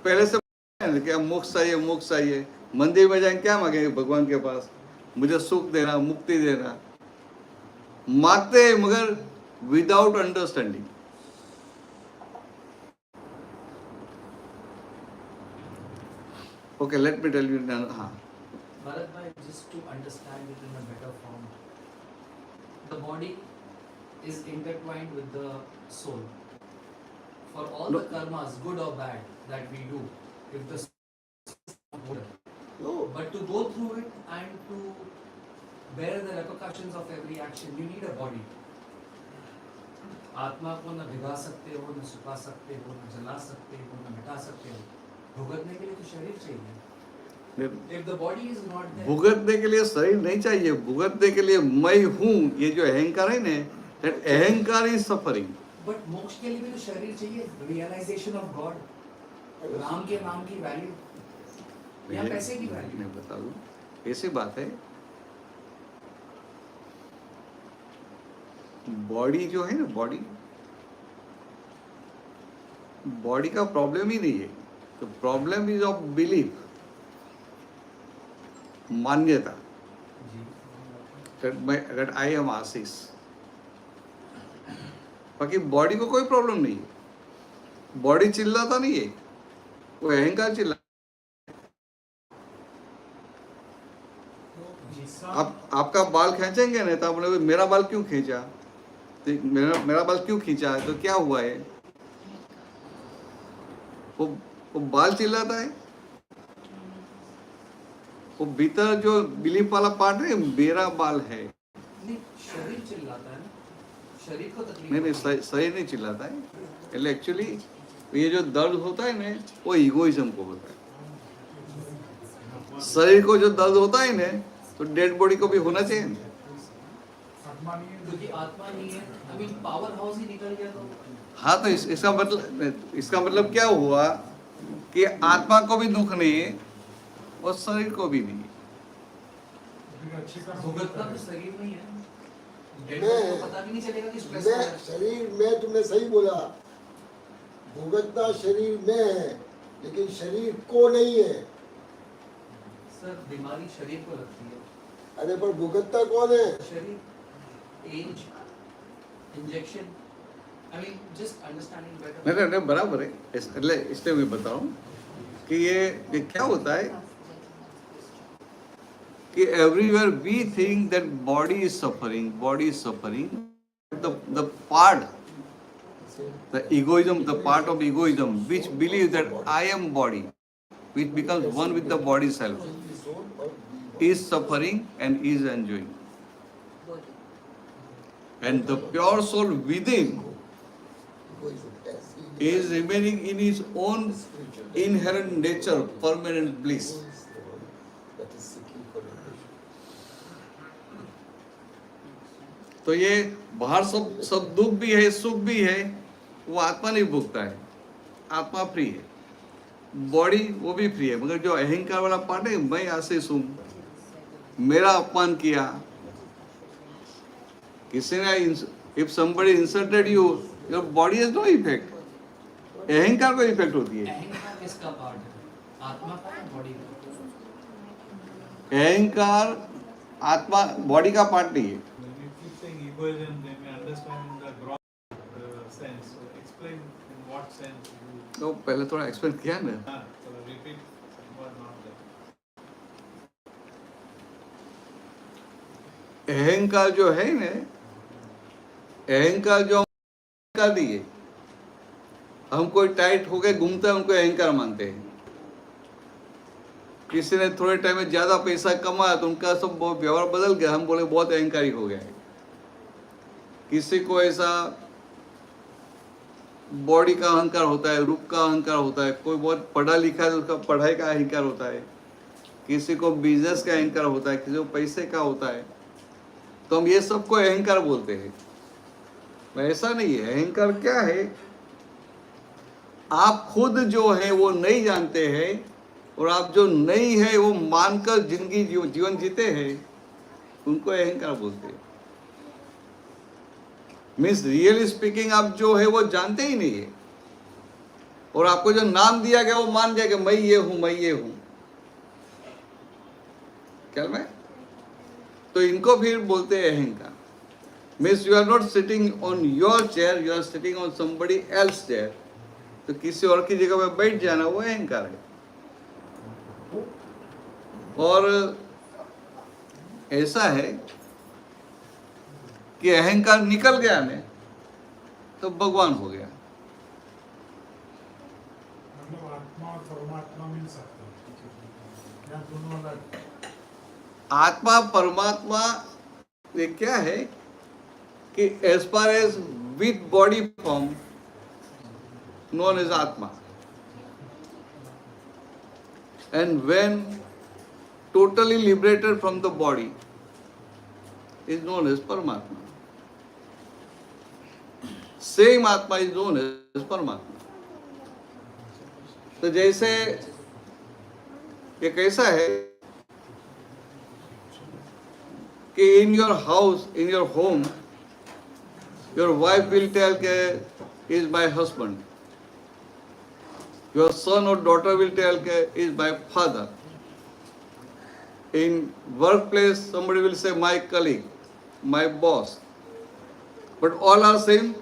पहले से कि मोक्ष चाहिए, मोक्ष चाहिए. मंदिर में जाएंगे क्या मांगेंगे भगवान के पास? मुझे सुख देना, मुक्ति देना. मांगते हैं मगर without understanding. Okay, let me tell you now. Bharat bhai, just to understand it in a better form, the body is intertwined with the soul. For all the karmas, good or bad, that we do, if the soul is not good, but to go through it and to bear the repercussions of every action, you need a body. आत्मा को न भिगा सकते हो, न सुखा सकते हो, न जला सकते हो, न मिटा सकते हो. भुगतने के लिए तो शरीर चाहिए. If the body is not there, भुगतने के लिए शरीर नहीं चाहिए. भुगतने के लिए मैं हूँ, ये जो अहंकार है ना, that अहंकार इज सफरिंग. but मोक्ष के लिए भी तो शरीर चाहिए. Realization of God, राम के नाम की वैल्यू, या पैसे की वैल्यू. मैं बता दूं, ऐसी बात है. बॉडी जो है ना, बॉडी का प्रॉब्लम ही नहीं है. तो प्रॉब्लम इज ऑफ बिलीफ, मान्यता. that I am आशीष. बाकी बॉडी को कोई प्रॉब्लम नहीं है. बॉडी चिल्लाता नहीं है, वो अहंकार चिल्ला. आपका बाल खींचेंगे ना, तो आप बोले मेरा बाल क्यों खींचा, तो मेरा बाल क्यों खींचा है, तो क्या हुआ है? वो बाल चिल्लाता है. वो भीतर जो बिलीफ वाला पार्ट है, मेरा बाल है. नहीं, शरीर चिल्लाता है ना, शरीर को तकलीफ. नहीं, शरीर नहीं चिल्लाता है. એટલે एक्चुअली ये जो दर्द होता है ना, वो इगोइज्म को होता है. शरीर को जो दर्द होता है ना, तो डेड बॉडी को भी होना चाहिए. क्योंकि आत्मा नहीं है, अभी पावर हाउस ही निकल गया तो. हाँ, तो इसका मतलब क्या हुआ कि आत्मा को भी दुख नहीं है और शरीर को भी नहीं. भुगतना तो शरीर नहीं है. मैं पता भी नहीं चलेगा कि स्ट्रेस मैं शरीर में, तुमने सही बोला, भुगतना शरीर में है, लेकिन शरीर को नहीं है. सर, बीमारी शरीर को लगती है. अरे पर भुगतना कौन है? शरीर, age, injection. I mean, just understanding better. नहीं, बराबर है. इसलिए मैं बता रहा हूँ कि ये क्या होता है कि everywhere we think that body is suffering. The part, the egoism, the part of egoism which believe that I am body, which becomes one with the body self, is suffering and is enjoying. And the pure soul within is remaining in his own inherent nature, permanent bliss. तो ये बाहर सब दुख भी है, सुख भी है, वो आत्मा नहीं भोगता है, आत्मा फ्री है, बॉडी वो भी फ्री है, मगर जो अहंकार वाला पार्ट है, मैं आशीष हूं, मेरा अपमान किया किसी ने, if somebody insulted you, your body has no effect, अहंकार को इफेक्ट होती है। अहंकार किसका पार्ट है, आत्मा का या बॉडी का? अहंकार आत्मा बॉडी का पार्ट नहीं है। When you keep saying egoism, they may understand in the gross sense. So explain in what sense you. तो पहले थोड़ा एक्सप्लेन किया ना। So repeat what not there. अहंकार जो है ना, अहंकार जो अहंकार दिए, हम कोई टाइट होके घूमते हैं उनको अहंकार मानते हैं। किसी ने थोड़े टाइम में ज्यादा पैसा कमाया तो उनका सब व्यवहार बदल गया, हम बोले बहुत अहंकारी हो गया है। किसी को ऐसा बॉडी का अहंकार होता है, रूप का अहंकार होता है, कोई बहुत पढ़ा लिखा है तो उसका पढ़ाई का अहंकार होता है, किसी को बिजनेस का अहंकार होता है, किसी को पैसे का होता है, तो हम ये सबको अहंकार बोलते हैं। ऐसा नहीं है। अहंकार क्या है, आप खुद जो है वो नहीं जानते हैं और आप जो नहीं है वो मानकर जिंदगी जीवन जीते हैं, उनको अहंकार बोलते हैं। मीन्स रियली स्पीकिंग आप जो है वो जानते ही नहीं है और आपको जो नाम दिया गया वो मान गया कि मैं ये हूं, मैं ये हूं। क्या मैं, तो इनको फिर बोलते हैं अहंकार। Means you are not sitting on your chair, you are sitting on somebody else chair. तो किसी और की जगह पे बैठ जाना वो अहंकार है। और ऐसा है कि अहंकार निकल गया ने तो भगवान हो गया। मतलब आत्मा और परमात्मा मिल सकते हैं या दोनों अलग? आत्मा परमात्मा ये क्या है कि as far as with body form known as Atma, and when totally liberated from the body is known as Paramatma. Same Atma is known as Paramatma. तो जैसे ये कैसा है कि in your house, in your home, your wife will tell ke is my husband. Your son or daughter will tell is my father. In workplace, somebody will say my colleague, my boss. But all are same.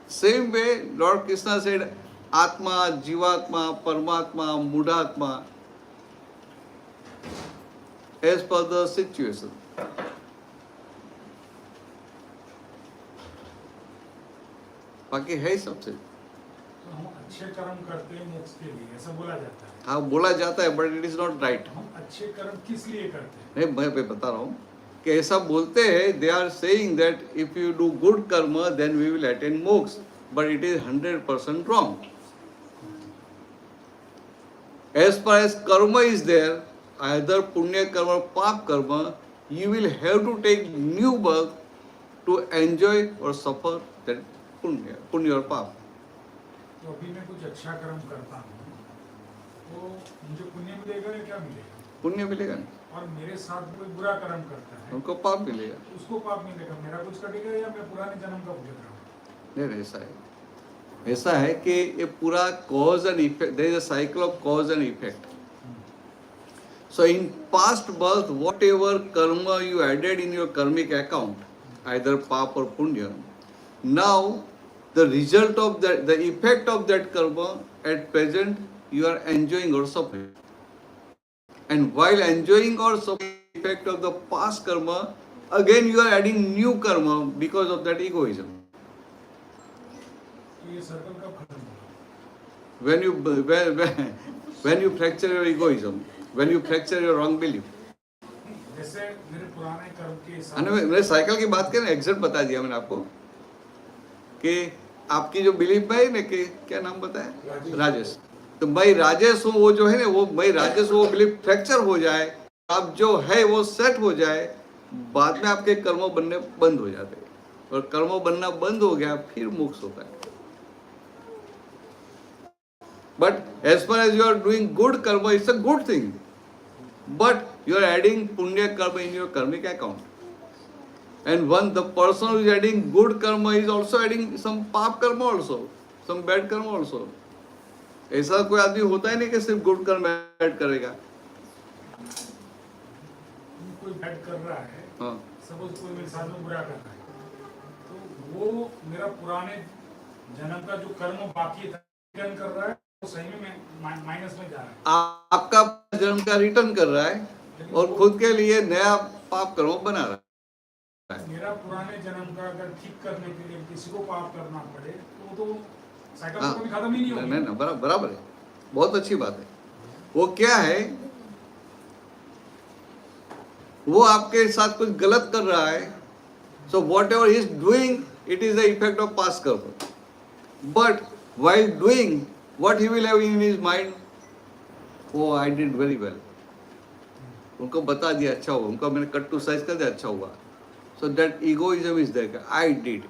Same way, Lord Krishna said, Atma, Jivatma, Paramatma, Mudatma, as per the situation. बाकी है सबसे। हम अच्छे कर्म करते हैं मोक्ष के लिए, ऐसा बोला जाता है। हाँ बोला जाता है, but it is not right. हम अच्छे कर्म किस लिए करते हैं? नहीं, मैं बता रहा हूँ कि ऐसा बोलते हैं, they are saying that if you do good कर्म देन वी विल अटेन मोक्ष, but it is 100% wrong. As far as कर्म इज देयर, आइदर पुण्य कर्म और पाप कर्म, you will have to take new birth to enjoy or suffer that punya or पाप। तो अभी मैं कुछ अच्छा कर्म करता हूँ तो मुझे पुण्य मिलेगा या क्या मिलेगा? पुण्य मिलेगा नहीं, और मेरे साथ कोई बुरा कर्म करता है उनको पाप मिलेगा। उसको पाप मिलेगा, मेरा कुछ कटेगा या मैं पुराने जन्म का भुगत रहा हूँ? नहीं, ऐसा है कि ये पूरा cause and effect, there is a cycle of cause and effect. So in past birth, whatever karma you added in your karmic account, either pap or punya, now the result of that, the effect of that karma at present you are enjoying or suffering. And while enjoying or suffering the effect of the past karma, again you are adding new karma because of that egoism. तो ये circle कब खत्म होगा? when you fracture your egoism, when you fracture your wrong belief. जैसे मेरे पुराने कर्म के हिसाब मैंने साइकिल की बात करें, एग्जैक्ट बता दिया मैंने आपको कि आपकी जो बिलीफ है ना, कि क्या नाम बताया, राजेश, तो भाई राजेश हो, वो जो है ना, वो भाई राजेश, वो बिलीफ फ्रैक्चर हो जाए, आप जो है वो सेट हो जाए, बाद में आपके कर्म बनने बंद हो जाते हैं, और कर्म बनना बंद हो गया फिर मोक्ष होता है. But as far as you are doing good karma, it's a good thing. But you are adding punya karma in your karmic account. And the person who is adding good karma is also adding some pap karma also, some bad karma also. ऐसा कोई आदमी होता ही नहीं कि सिर्फ good कर्म add करेगा. कोई बैड कर रहा है, हाँ. सपोज कोई मेरे साथ में बुरा कर रहा है, तो वो मेरा पुराने जन्म का जो कर्म बाकी था रिटर्न कर रहा है, वो सही में माइनस में जा रहा है. आपका जन्म का रिटर्न कर रहा है और खुद के लिए नया पाप कर्म बना रहा है. मेरा पुराने जन्म का अगर ठीक करने के लिए किसी को पाप करना पड़े तो साइकिल तो कभी खत्म ही नहीं होगी. नहीं, बराबर है, बहुत अच्छी बात है. वो क्या है, वो आपके साथ कुछ गलत कर रहा है, so whatever he is doing, it is the effect of past karma. But while doing, what he will have in his mind, oh I did very well. उनको बता दिया अच्छा हुआ, उनको मैंने कट टू साइज कर दिया अच्छा हुआ. So that egoism is there, I did,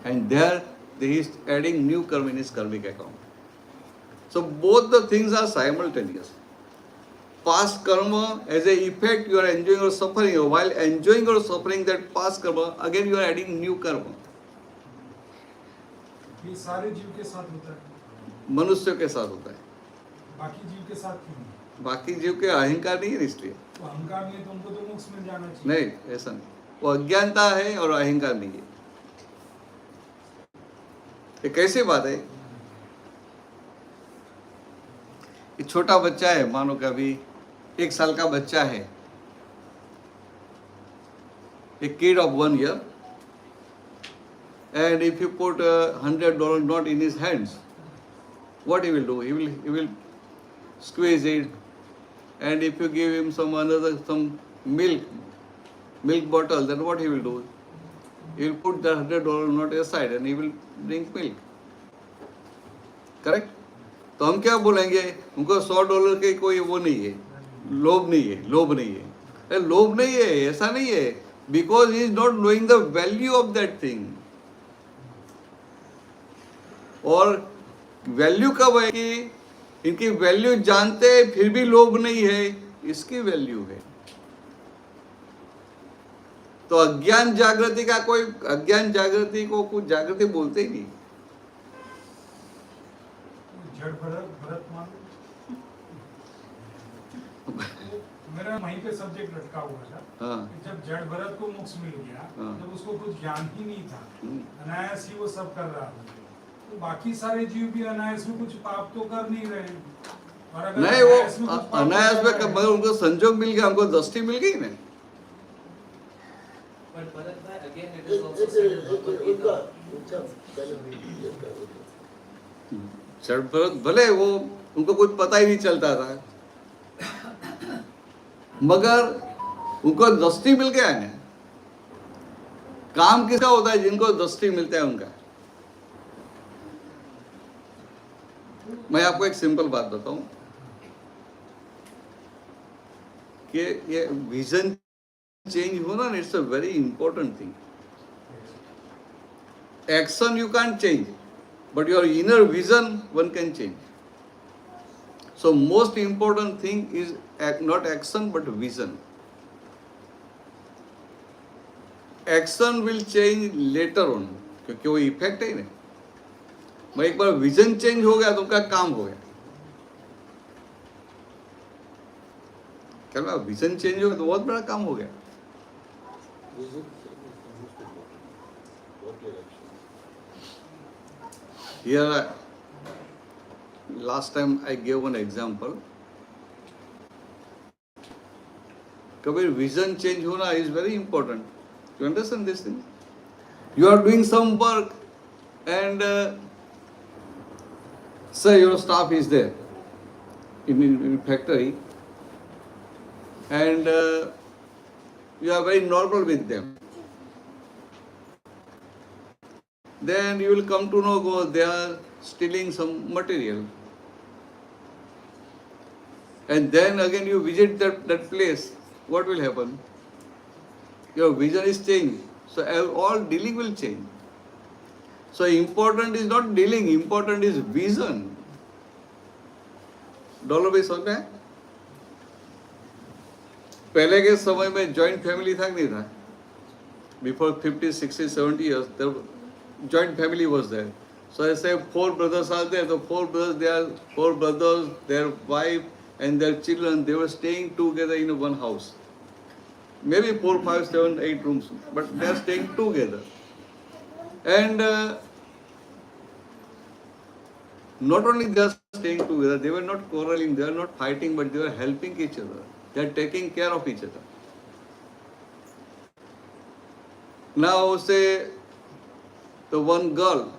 and there he is adding new karma in his karmic account. So both the things are simultaneous. Past karma as a effect, you are enjoying or suffering. While enjoying or suffering that past karma, again you are adding new karma. ये सारे जीव के साथ होता है, मनुष्य के साथ होता है. बाकी जीव के साथ क्यों नहीं? बाकी जीव के अहंकार नहीं है इसलिए. तो अहंकार नहीं है तो उनको तो मोक्ष मिल जाना चाहिए. नहीं, ऐसा नहीं. वो अज्ञानता है और अहंकार नहीं है. ये कैसी बात है? ये छोटा बच्चा है, मानो कि अभी 1 साल का बच्चा है, a kid of 1 year, and if you put $100 note in his hands, what he will do? He will squeeze it, and if you give him some milk bottle, then what he will do? He will put the $100 note aside and he will drink milk. Correct? तो हम क्या बोलेंगे, उनको $100 के कोई वो नहीं है, लोभ नहीं है, लोभ नहीं है. अरे लोभ नहीं है, ऐसा नहीं है, because he is not knowing the value of that thing. और वैल्यू कब है कि इनकी वैल्यू जानते फिर भी लोभ नहीं है, इसकी वैल्यू है. तो अज्ञान जागृति का कोई, अज्ञान जागृति को कुछ जागृति बोलते ही नहीं. जड़ भरत मान मेरा वहीं पे सब्जेक्ट लटका हुआ था. हाँ. जब जड़ भरत को मोक्ष मिल गया, हाँ. जब उसको कुछ ज्ञान ही नहीं था, अनायास ही वो सब कर रहा था, तो बाकी सारे जीव भी अनायास में कुछ पाप तो कर नहीं रहे हैं. और अगर नहीं, वो अनायास में मगर उनको संजोग मिल गया, हमको दृष्टि मिल गई ना. But Bharat bhai, again it is also said in Bhagavad Gita. जड़ भरत भले वो उनको कुछ पता ही नहीं चलता था, मगर उनको दृष्टि मिल गया ना. काम किसका होता है? जिनको दृष्टि मिलता है उनका. मैं आपको एक सिंपल बात बताऊं कि ये विजन चेंज होना, it's a very important thing. Action you can change, but your inner vision one can change. So most important thing is not action but vision. Action will change later on, क्योंकि वो effect है ना. मैं एक बार vision change हो गया तो उनका काम हो गया. क्या विजन चेंज हो गया तो बहुत बड़ा काम हो गया. Here, last time I gave one example. Kabir, vision change hona is very important. You understand this thing? You are doing some work and Say your staff is there in factory, and you are very normal with them. Then you will come to know they are stealing some material. And then again you visit that place, what will happen? Your vision is changed. So all dealing will change. So important is not dealing, important is vision. Dollar भाई समझ में है? पहले के समय में joint family था कि नहीं था? Before 50, 60, 70 years, the joint family was there. So I say 4 brothers are there. The 4 brothers, they are 4 brothers, their wife and their children, they were staying together in one house. Maybe 4, 5, 7, 8 rooms, but they are staying together. And not only they are staying together, they were not quarreling, they were not fighting, but they were helping each other. They are taking care of each other. Now say the one girl,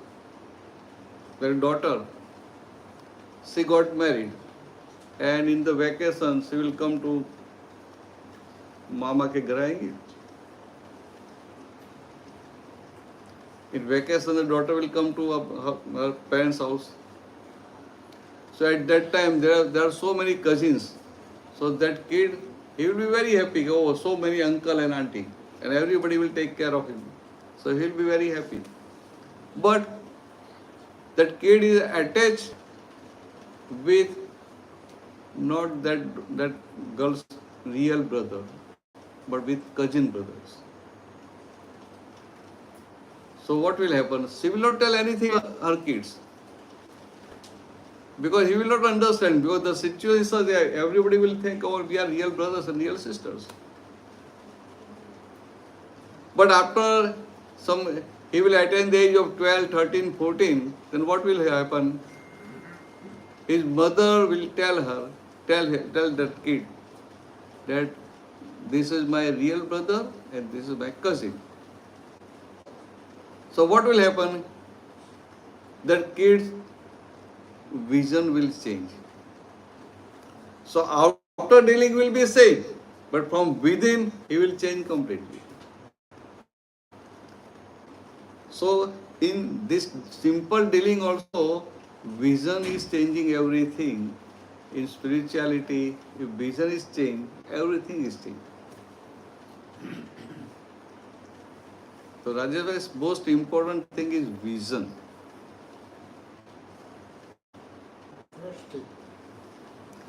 their daughter, she got married, and in the vacation she will come to Mama ke ghar aayegi. In vacation the daughter will come to her parents' house. So at that time there are so many cousins. So that kid, he will be very happy. Oh, so many uncle and auntie, and everybody will take care of him. So he will be very happy. But that kid is attached with not that girl's real brother, but with cousin brothers. So what will happen? She will not tell anything to her kids. Because he will not understand, because the situation is there, everybody will think, oh, we are real brothers and real sisters. But after he will attain the age of 12, 13, 14, then what will happen? His mother will tell that kid that this is my real brother and this is my cousin. So what will happen? That kid's vision will change. So outer dealing will be same, but from within he will change completely. So in this simple dealing also, vision is changing everything. In spirituality, if vision is changed, everything is changed. So Rajesh, most important thing is vision.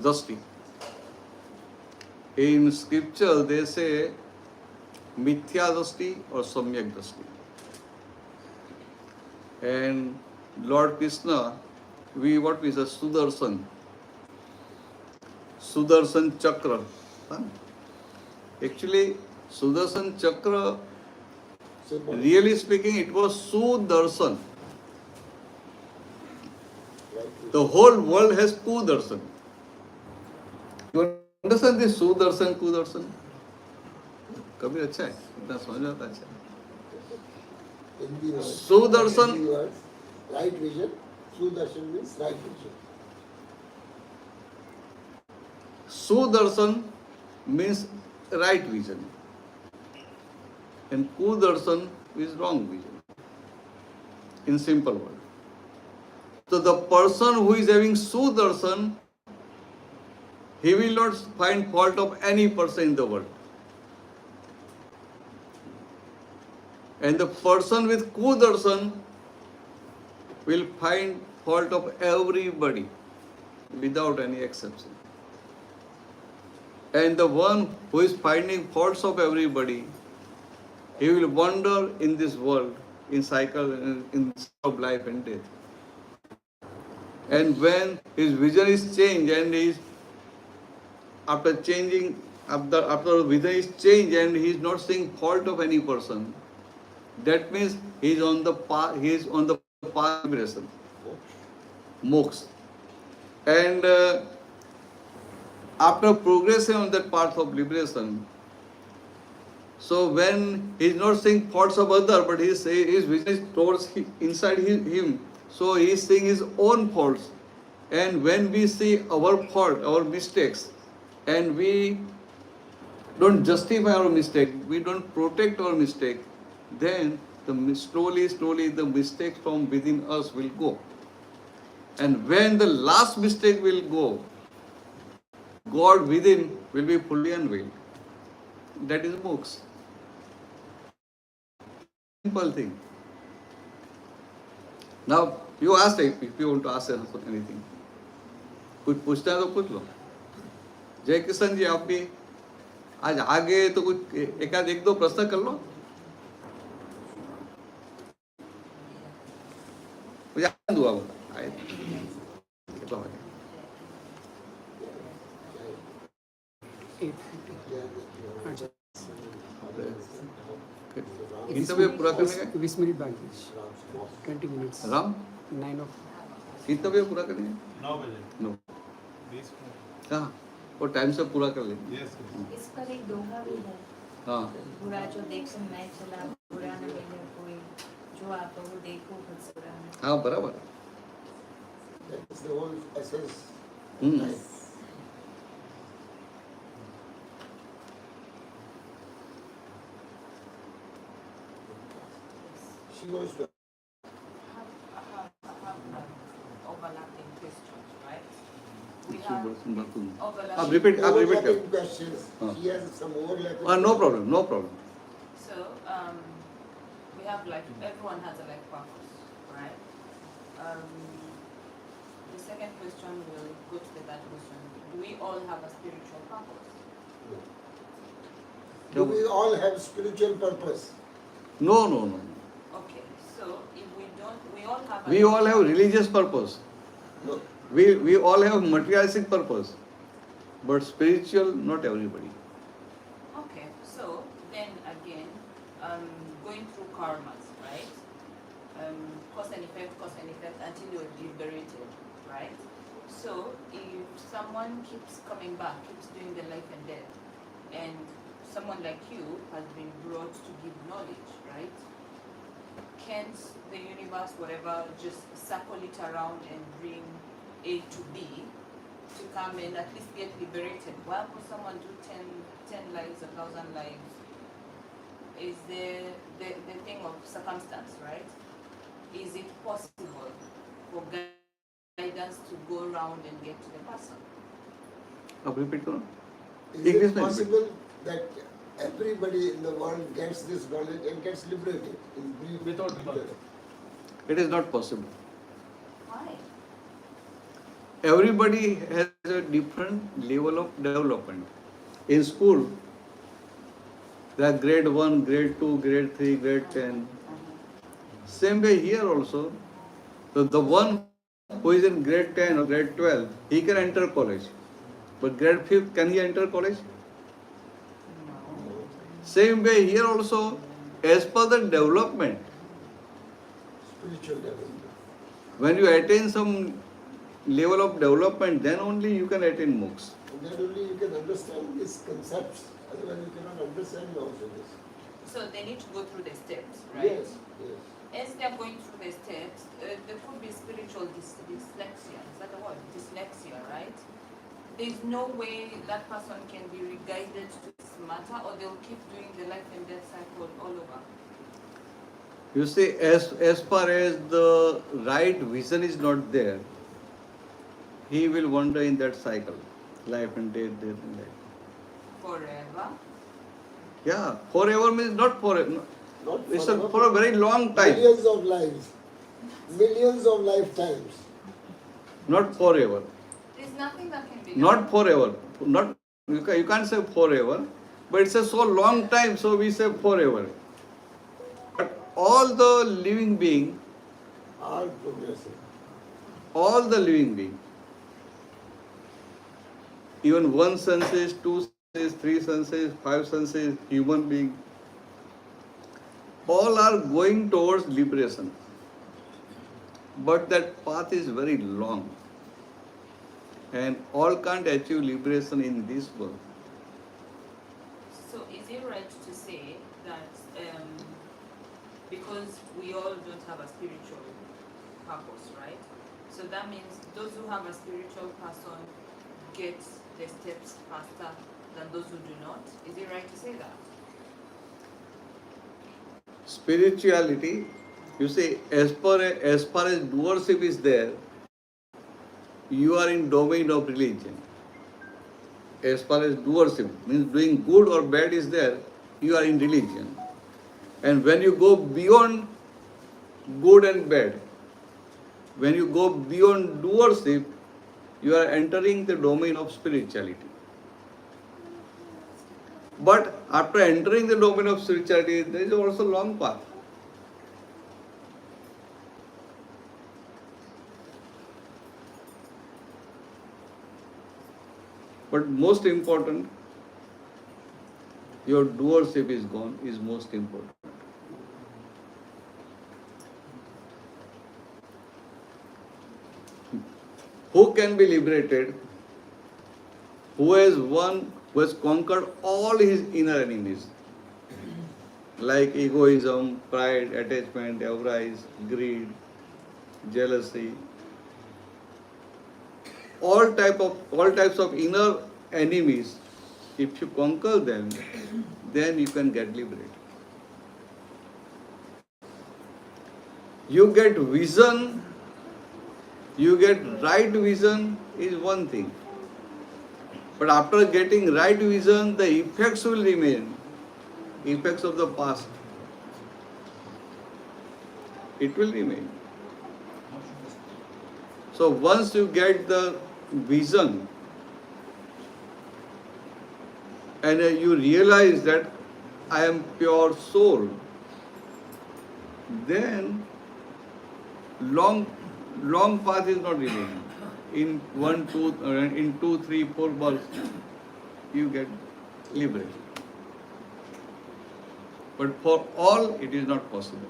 Drashti. In scripture they say mithya drashti or samyak drashti. And Lord Krishna, what we say Sudarshan Chakra. Actually, Sudarshan Chakra, really speaking, it was Sudarshan. The whole world has Kudarshan. You understand this Sudarshan, Kudarshan? कभी अच्छा है, इतना समझ आता है. Sudarshan, right vision. Sudarshan means right vision. Sudarshan means right vision, and Kudarshan is wrong vision. In simple word. So the person who is having Sudarshan, he will not find fault of any person in the world. And the person with Kudarshan will find fault of everybody without any exception. And the one who is finding faults of everybody, he will wander in this world, in cycle, in of life and death. And when his vision is changed and after vision is changed and he is not seeing fault of any person, that means he is on the path of liberation, moksha. And after progressing on that path of liberation, so when he is not seeing faults of other, but his vision is towards inside him, so he is seeing his own faults And when we see our fault, our mistakes, and we don't justify our mistake, we don't protect our mistake, then slowly the mistakes from within us will go. And when the last mistake will go, God within will be fully unveiled. That is books. Simple thing. Now you ask if you want to ask anything. कुछ पूछना है तो पूछ लो. जय किशन जी, आप भी आज आ गए तो कुछ एक दो प्रश्न कर लो. मुझे आनंद हुआ आए. कितना बजे? कितना बजे पूरा करने का? 20 मिनट बाकी, 20 मिनट्स. राम 9 of कितना बजे पूरा करेंगे? 9 बजे. 9. 20 मिनट. हाँ, वो टाइम से पूरा कर लेंगे. Yes. इस पर एक दोहा भी है. हाँ. बुरा जो देख मैं चला, बुरा न मिले कोई, जो आप वो देखो खुद से बुरा न. हाँ, बराबर. That is the whole essence. She wants to. Overlapping questions, right? We have आप overlapping. repeat Overlapping करो. questions. हाँ. She has some overlapping. No problem, no problem. So, we have like, everyone has a life purpose, right? The second question will go to the third question. Do we all have a spiritual purpose? Do we all have spiritual purpose? No. Okay, so if we don't, we all have a We all have religious purpose. No. We all have materialistic purpose. But spiritual, not everybody. Okay, so then again, going through karmas, right? Cause and effect until you're liberated, right? So if someone keeps coming back, keeps doing the life and death, and someone like you has been brought to give knowledge, right? Can't the universe, whatever, just circle it around and bring A to B to come and at least get liberated? Why would someone do 10 lives, 1,000 lives? Is there the thing of circumstance, right? Is it possible for guidance to go around and get to the person? आप repeat करो. Is English it में repeat. possible that everybody in the world gets this knowledge and gets liberated? In brief, Without rebirth. It is not possible. Why? Everybody has a different level of development. In school, there are grade 1, grade 2, grade 3, grade 10. Same way here also, the one who is in grade 10 or grade 12, he can enter college. But grade 5, can he enter college? Same way here also, as per the development, spiritual development. when you attain some level of development, then only you can attain moksha. And then only you can understand these concepts. Otherwise you cannot understand also this. So they need to go through the steps, right? Yes, yes. As they're going through the steps, there could be spiritual dyslexia. Is that the word? Dyslexia, right? There's no way that person can be re-guided to this matter, or they'll keep doing the life and death cycle all over. You see, as far as the right vision is not there, he will wander in that cycle, life and death, death and life. Forever? Yeah, forever means not forever. Not It's forever, for a very long time. millions of lives, millions of lifetimes. Not forever. There's nothing that can be done. Not forever. Not you can't say forever, but it's a so long time, so we say forever. But all the living beings, Are progressing. all the living beings, even one senses, two senses, three senses, five senses, human being, all are going towards liberation. But that path is very long. And all can't achieve liberation in this world. So is it right to say that because we all don't have a spiritual purpose, right? So that means those who have a spiritual person get the steps faster than those who do not. Is it right to say that? Spirituality, you see, as far as doership is there, you are in domain of religion. As far as doership means doing good or bad is there, you are in religion. And when you go beyond good and bad, when you go beyond doership, you are entering the domain of spirituality. But after entering the domain of spirituality, there is also a long path. But most important, your doership is gone, is most important. Who can be liberated? Who has conquered all his inner enemies, like egoism, pride, attachment, avarice, greed, jealousy, all types of inner enemies. If you conquer them, then you can get liberated. You get vision, you get right vision is one thing. But after getting right vision, the effects will remain. Effects of the past. It will remain. So once you get the vision and you realize that I am pure soul, then long path is not remaining. In 2, 3, 4 births, you get liberated. But for all, it is not possible.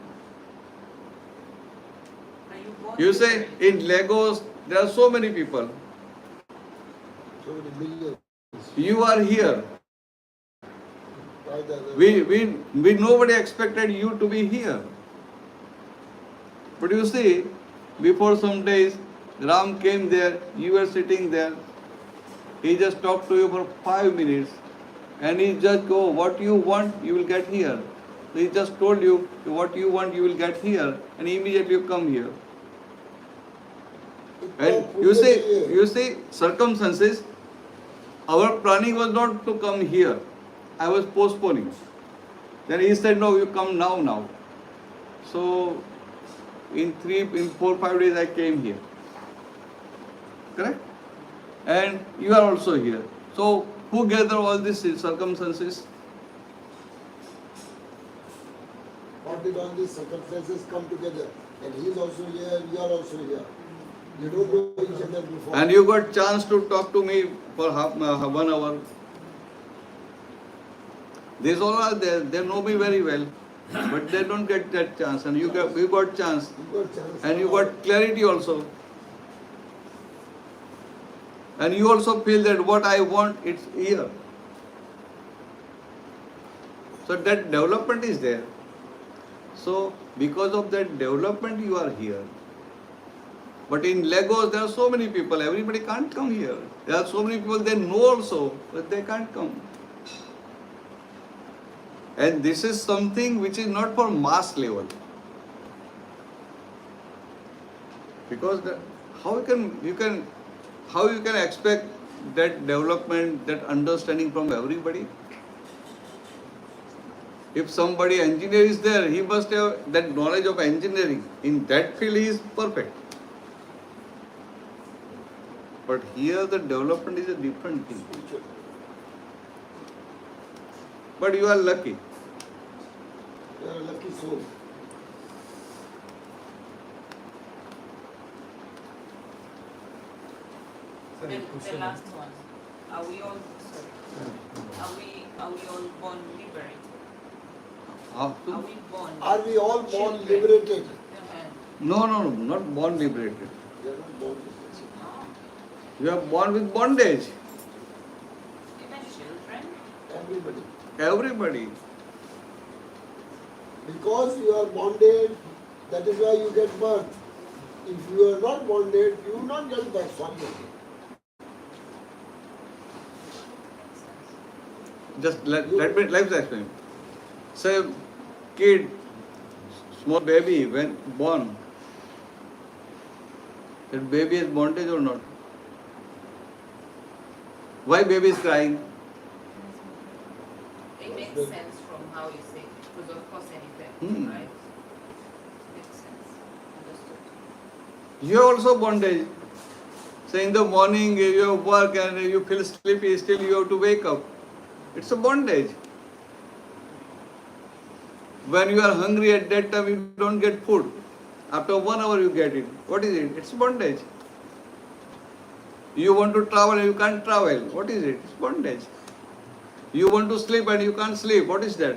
You say in Lagos, there are so many people. So many millions. You are here. We nobody expected you to be here. But you see, before some days, Ram came there, you were sitting there. He just talked to you for 5 minutes and he just go, what you want, you will get here. So he just told you, what you want, you will get here, and immediately you come here. And you see, circumstances, our planning was not to come here. I was postponing. Then he said, no, you come now. So in 4, 5 days I came here. Correct? And you are also here. So who gather all these circumstances? How did all these circumstances come together? And he is also here, you are also here. You don't know each other before. And you got chance to talk to me for 1 hour. These all are there. They know me very well. But they don't get that chance. And you got chance. And you got clarity also. And you also feel that what I want, it's here. So that development is there. So because of that development, you are here. But in Lagos, there are so many people. Everybody can't come here. There are so many people they know also, but they can't come. And this is something which is not for mass level. Because how you can expect that development, that understanding from everybody? If somebody engineer is there, he must have that knowledge of engineering. In that field, he is perfect. But here the development is a different thing. But you are lucky. You are a lucky soul. The last one. Are we all born liberated? Are we born? Are we all born liberated? No, not born liberated. We are not born liberated. You are born with bondage. Even children? Everybody. Because you are bonded, that is why you get birth. if you are not bonded, you will not get that Swami. Just let me explain. Say, kid, small baby, when born, that baby is bondage or not? Why baby is crying? It makes sense from how you say it, because of cause and effect, right? Makes sense. Understood. You are also bondage. Say in the morning you have work and you feel sleepy, still you have to wake up. It's a bondage. When you are hungry at that time you don't get food. After 1 hour you get it. What is it? It's bondage. You want to travel and you can't travel. What is it? It's bondage. You want to sleep and you can't sleep. What is that?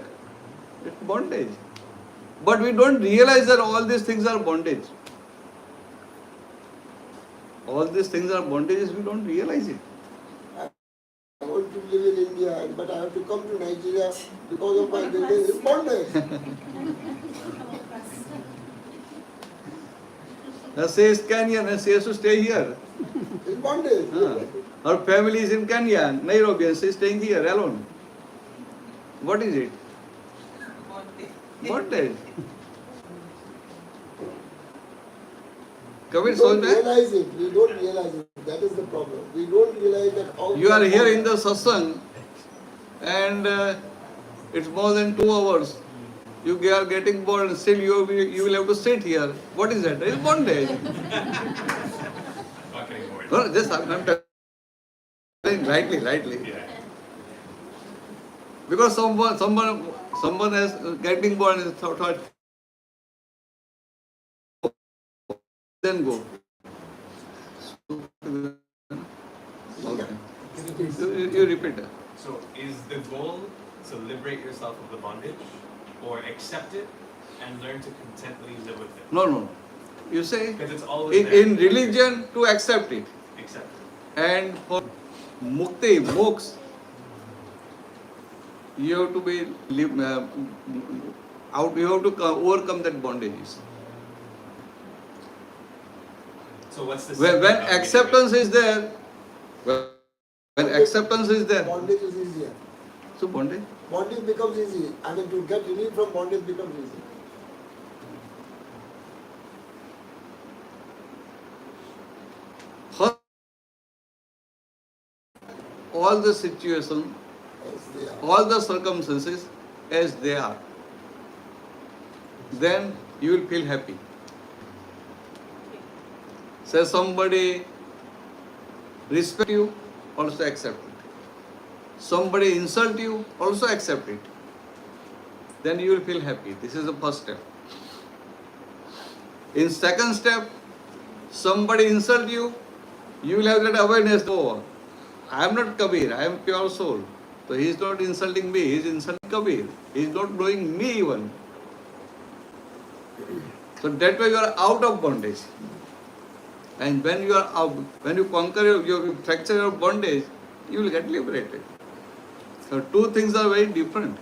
It's bondage. But we don't realize that all these things are bondage. All these things are bondages, we don't realize it. I want to live in India, but I have to come to Nigeria because of my business. It's bondage. She is Kenyan and she has to stay here. It's bondage. Her family is in Kenya, Nairobi, and she is staying here alone. What is it? Bondage. We don't realize it. We don't realize it. That is the problem. We don't realize that how You are here in the Satsang and it's more than 2 hours. You are getting bored and still you will have to sit here. What is that? It's bondage. Not getting bored. No, just I'm telling rightly. Yeah. Because someone is getting bored and thought, then go. Okay. You repeat it. So is the goal to liberate yourself of the bondage or accept it and learn to contently live with it? No. You say Because it's always there. in religion to accept it. Accept it. And for mukti, moksha, you have to be you have to overcome that bondages. So what's the When secret of acceptance is there, when acceptance is there, bondage is easier. so bondage. Bondage becomes easy. I mean, to get relief from bondage becomes easy. First, all the situation, all the circumstances as they are, then you will feel happy. Say somebody respect you, also accept it. Somebody insult you, also accept it. Then you will feel happy. This is the first step. In second step, somebody insult you, you will have that awareness. Oh, I am not Kabir, I am pure soul. So he is not insulting me, he is insulting Kabir. He is not knowing me even. So that way you are out of bondage. And when you are out, when you conquer you fracture your bondage, you will get liberated. So two things are very different.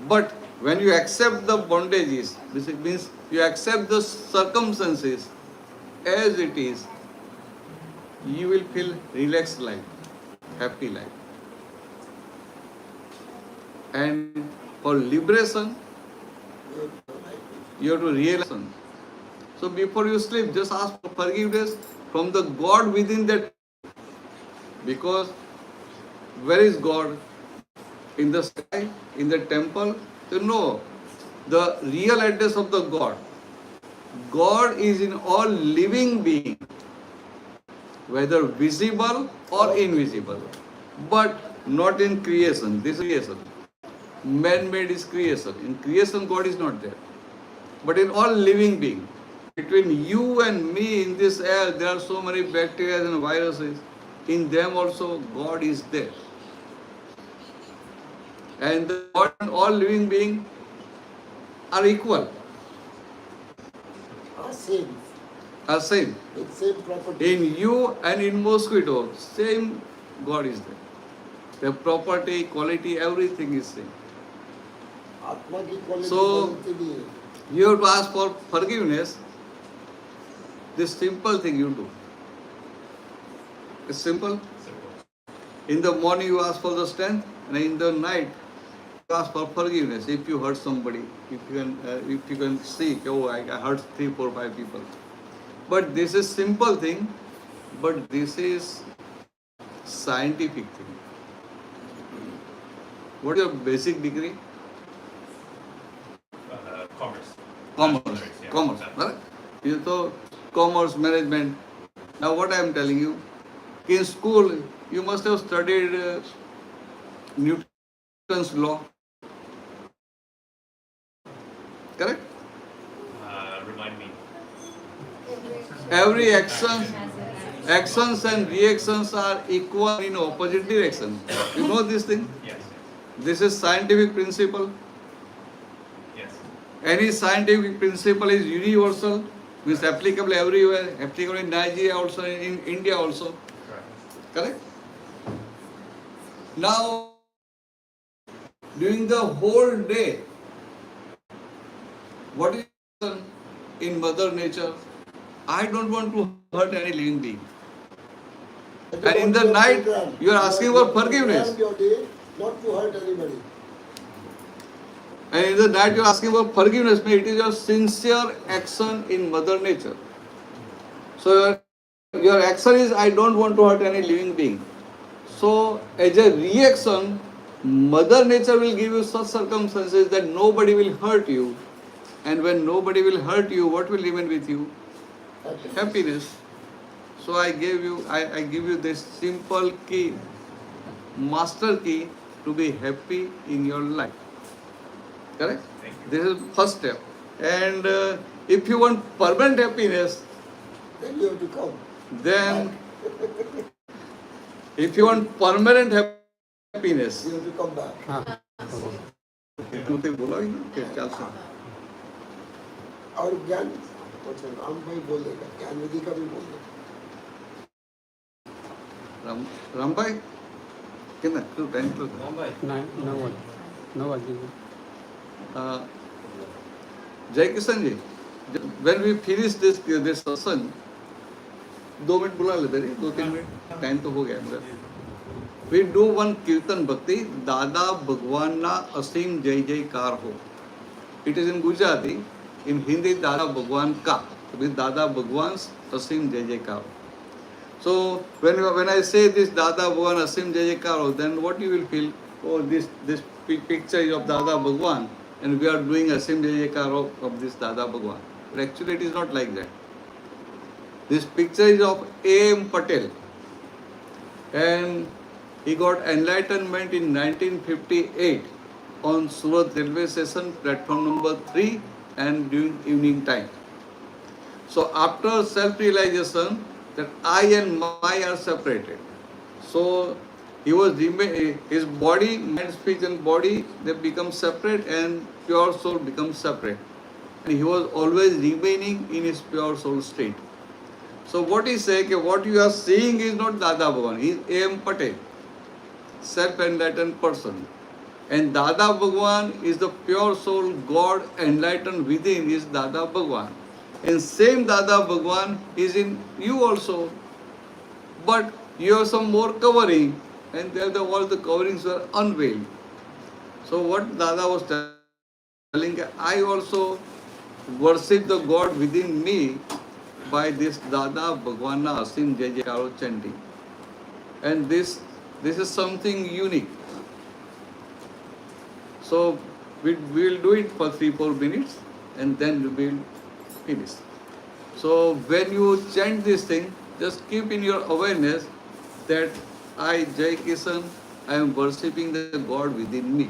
But when you accept the bondages, this means you accept the circumstances as it is, you will feel relaxed life, happy life. And for liberation, you have to realize. So before you sleep, just ask for forgiveness from the God within that. Because where is God? In the sky, in the temple? So no, the real address of the God. God is in all living beings, whether visible or invisible, but not in creation. This is creation. Man-made is creation. In creation, God is not there. But in all living beings, between you and me in this air, there are so many bacteria and viruses. In them also, God is there. And the God and all living beings are equal, Same. are same. With same property. In you and in mosquito, same God is there. The property, quality, everything is same. Atma ki quality So, बनती नहीं है. you have to ask for forgiveness This simple thing you do. It's simple. In the morning you ask for the strength, and in the night you ask for forgiveness. If you hurt somebody, if you can see, oh, I hurt 3, 4, 5 people. But this is simple thing, but this is scientific thing. What is your basic degree? Commerce. Commerce. Yeah, Commerce. exactly. Right? You know, commerce management. Now what I am telling you, in school you must have studied Newton's law. Correct? Remind me. Every actions and reactions are equal in opposite direction. You know this thing? Yes. This is scientific principle. Yes. Any scientific principle is universal, means applicable everywhere, applicable in Nigeria also, in India also. Correct? Now, during the whole day, what is in Mother Nature? I don't want to hurt any living being. And in the night, you are asking for forgiveness. Your day not to hurt anybody. And in the night, you are asking for forgiveness. It is your sincere action in Mother Nature. So, your action is, I don't want to hurt any living being. So, as a reaction, Mother Nature will give you such circumstances that nobody will hurt you. And when nobody will hurt you, what will remain with you? Happiness. So I give you this simple key, master key to be happy in your life. Correct? This is first step. And if you want permanent happiness, Then you have to come. then if you want permanent happiness, You have to come back. और ज्ञान राम भाई बोल देगा, ज्ञान विधि का भी बोल देगा. राम भाई कितना टू टाइम टू जय Kishan ji, when we finish this session, 2 minute बुला लेते हैं, 2-3 मिनट टाइम तो हो गया मेरा. We do one kirtan bhakti, दादा भगवान ना असीम जय जयकार हो. It is in Gujarati. In Hindi, Dada Bhagwan ka. With Dada Bhagwan's Asim Jai Jaikar. So when I say this Dada Bhagwan Asim Jai Jaikar, then what you will feel? Oh, this picture is of Dada Bhagwan, and we are doing Asim Jai Jaikar of this Dada Bhagwan. But actually, it is not like that. This picture is of A.M. Patel, and he got enlightenment in 1958 on Surat railway station, platform number 3. And during evening time. So after self-realization that I and my are separated. So his body, mind, speech and body, they become separate and pure soul becomes separate. And he was always remaining in his pure soul state. So what he said, what you are seeing is not Dada Bhagwan, he is A.M. Patel, self-enlightened person. And Dada Bhagwan is the pure soul, God enlightened within is Dada Bhagwan. And same Dada Bhagwan is in you also. But you have some more covering, and there all the coverings were unveiled. So what Dada was telling, I also worship the God within me by this Dada Bhagwan Asim Jai Jaikaro chanting. And this is something unique. So we will do it for 3-4 minutes and then we will finish. So when you chant this thing, just keep in your awareness that I, Jai Kishan, I am worshipping the God within me.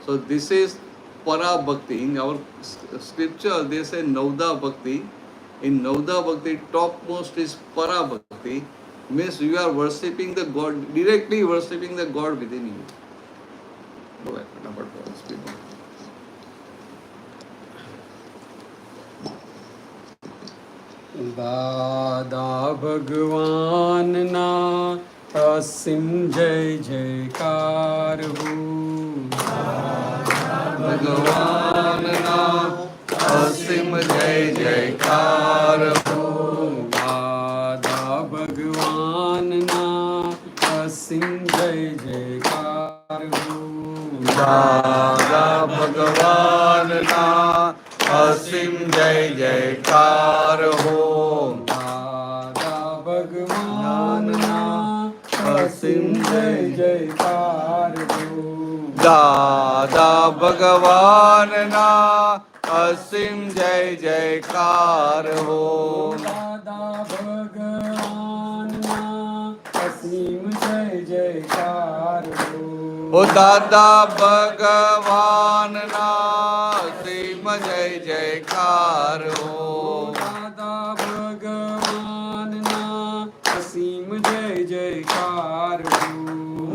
So this is Para Bhakti. In our scripture, they say Nauda Bhakti. In Nauda Bhakti, topmost is Para Bhakti. Means you are worshipping the God, directly worshipping the God within you. Go ahead, number 12, speak on. दादा भगवान ना असीम जय जयकार हो. भगवान ना असीम અસીમ જય જયકાર હો દાદા ભગવાનના અસીમ જય જયકાર હો દાદા ભગવાનના અસીમ જય જયકાર હો દાદા ભગવાનના અસીમ જય જયકાર હો દાદા ભગવાનના અસીમ જય જયકાર હો દાદા ભગવાનના અસીમ જય જયકાર હો ઓ દાદા ભગવાનના અસીમ જય જયકાર હો દાદા ભગવાનના અસીમ જય જયકાર હો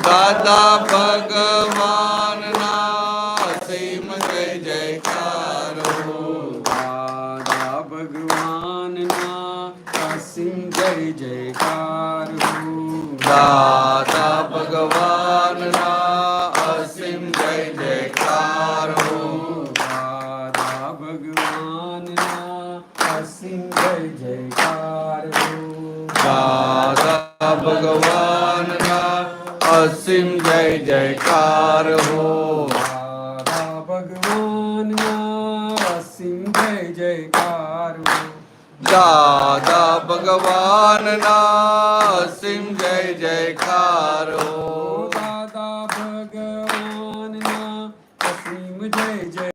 દાદા ભગવાનના અસીમ જય જયકાર હો દાદા ભગવાનના અસીમ જય જયકાર હો દાદા ભગવાનના અસીમ જય જયકાર હો દાદા ભગવાનના અસીમ જય જયકાર હો દાદા ભગવાનના અસીમ જય જયકાર હો દાદા ભગવાનના અસીમ જય જયકાર હો દાદા ભગવાનના અસીમ જય જયકાર હો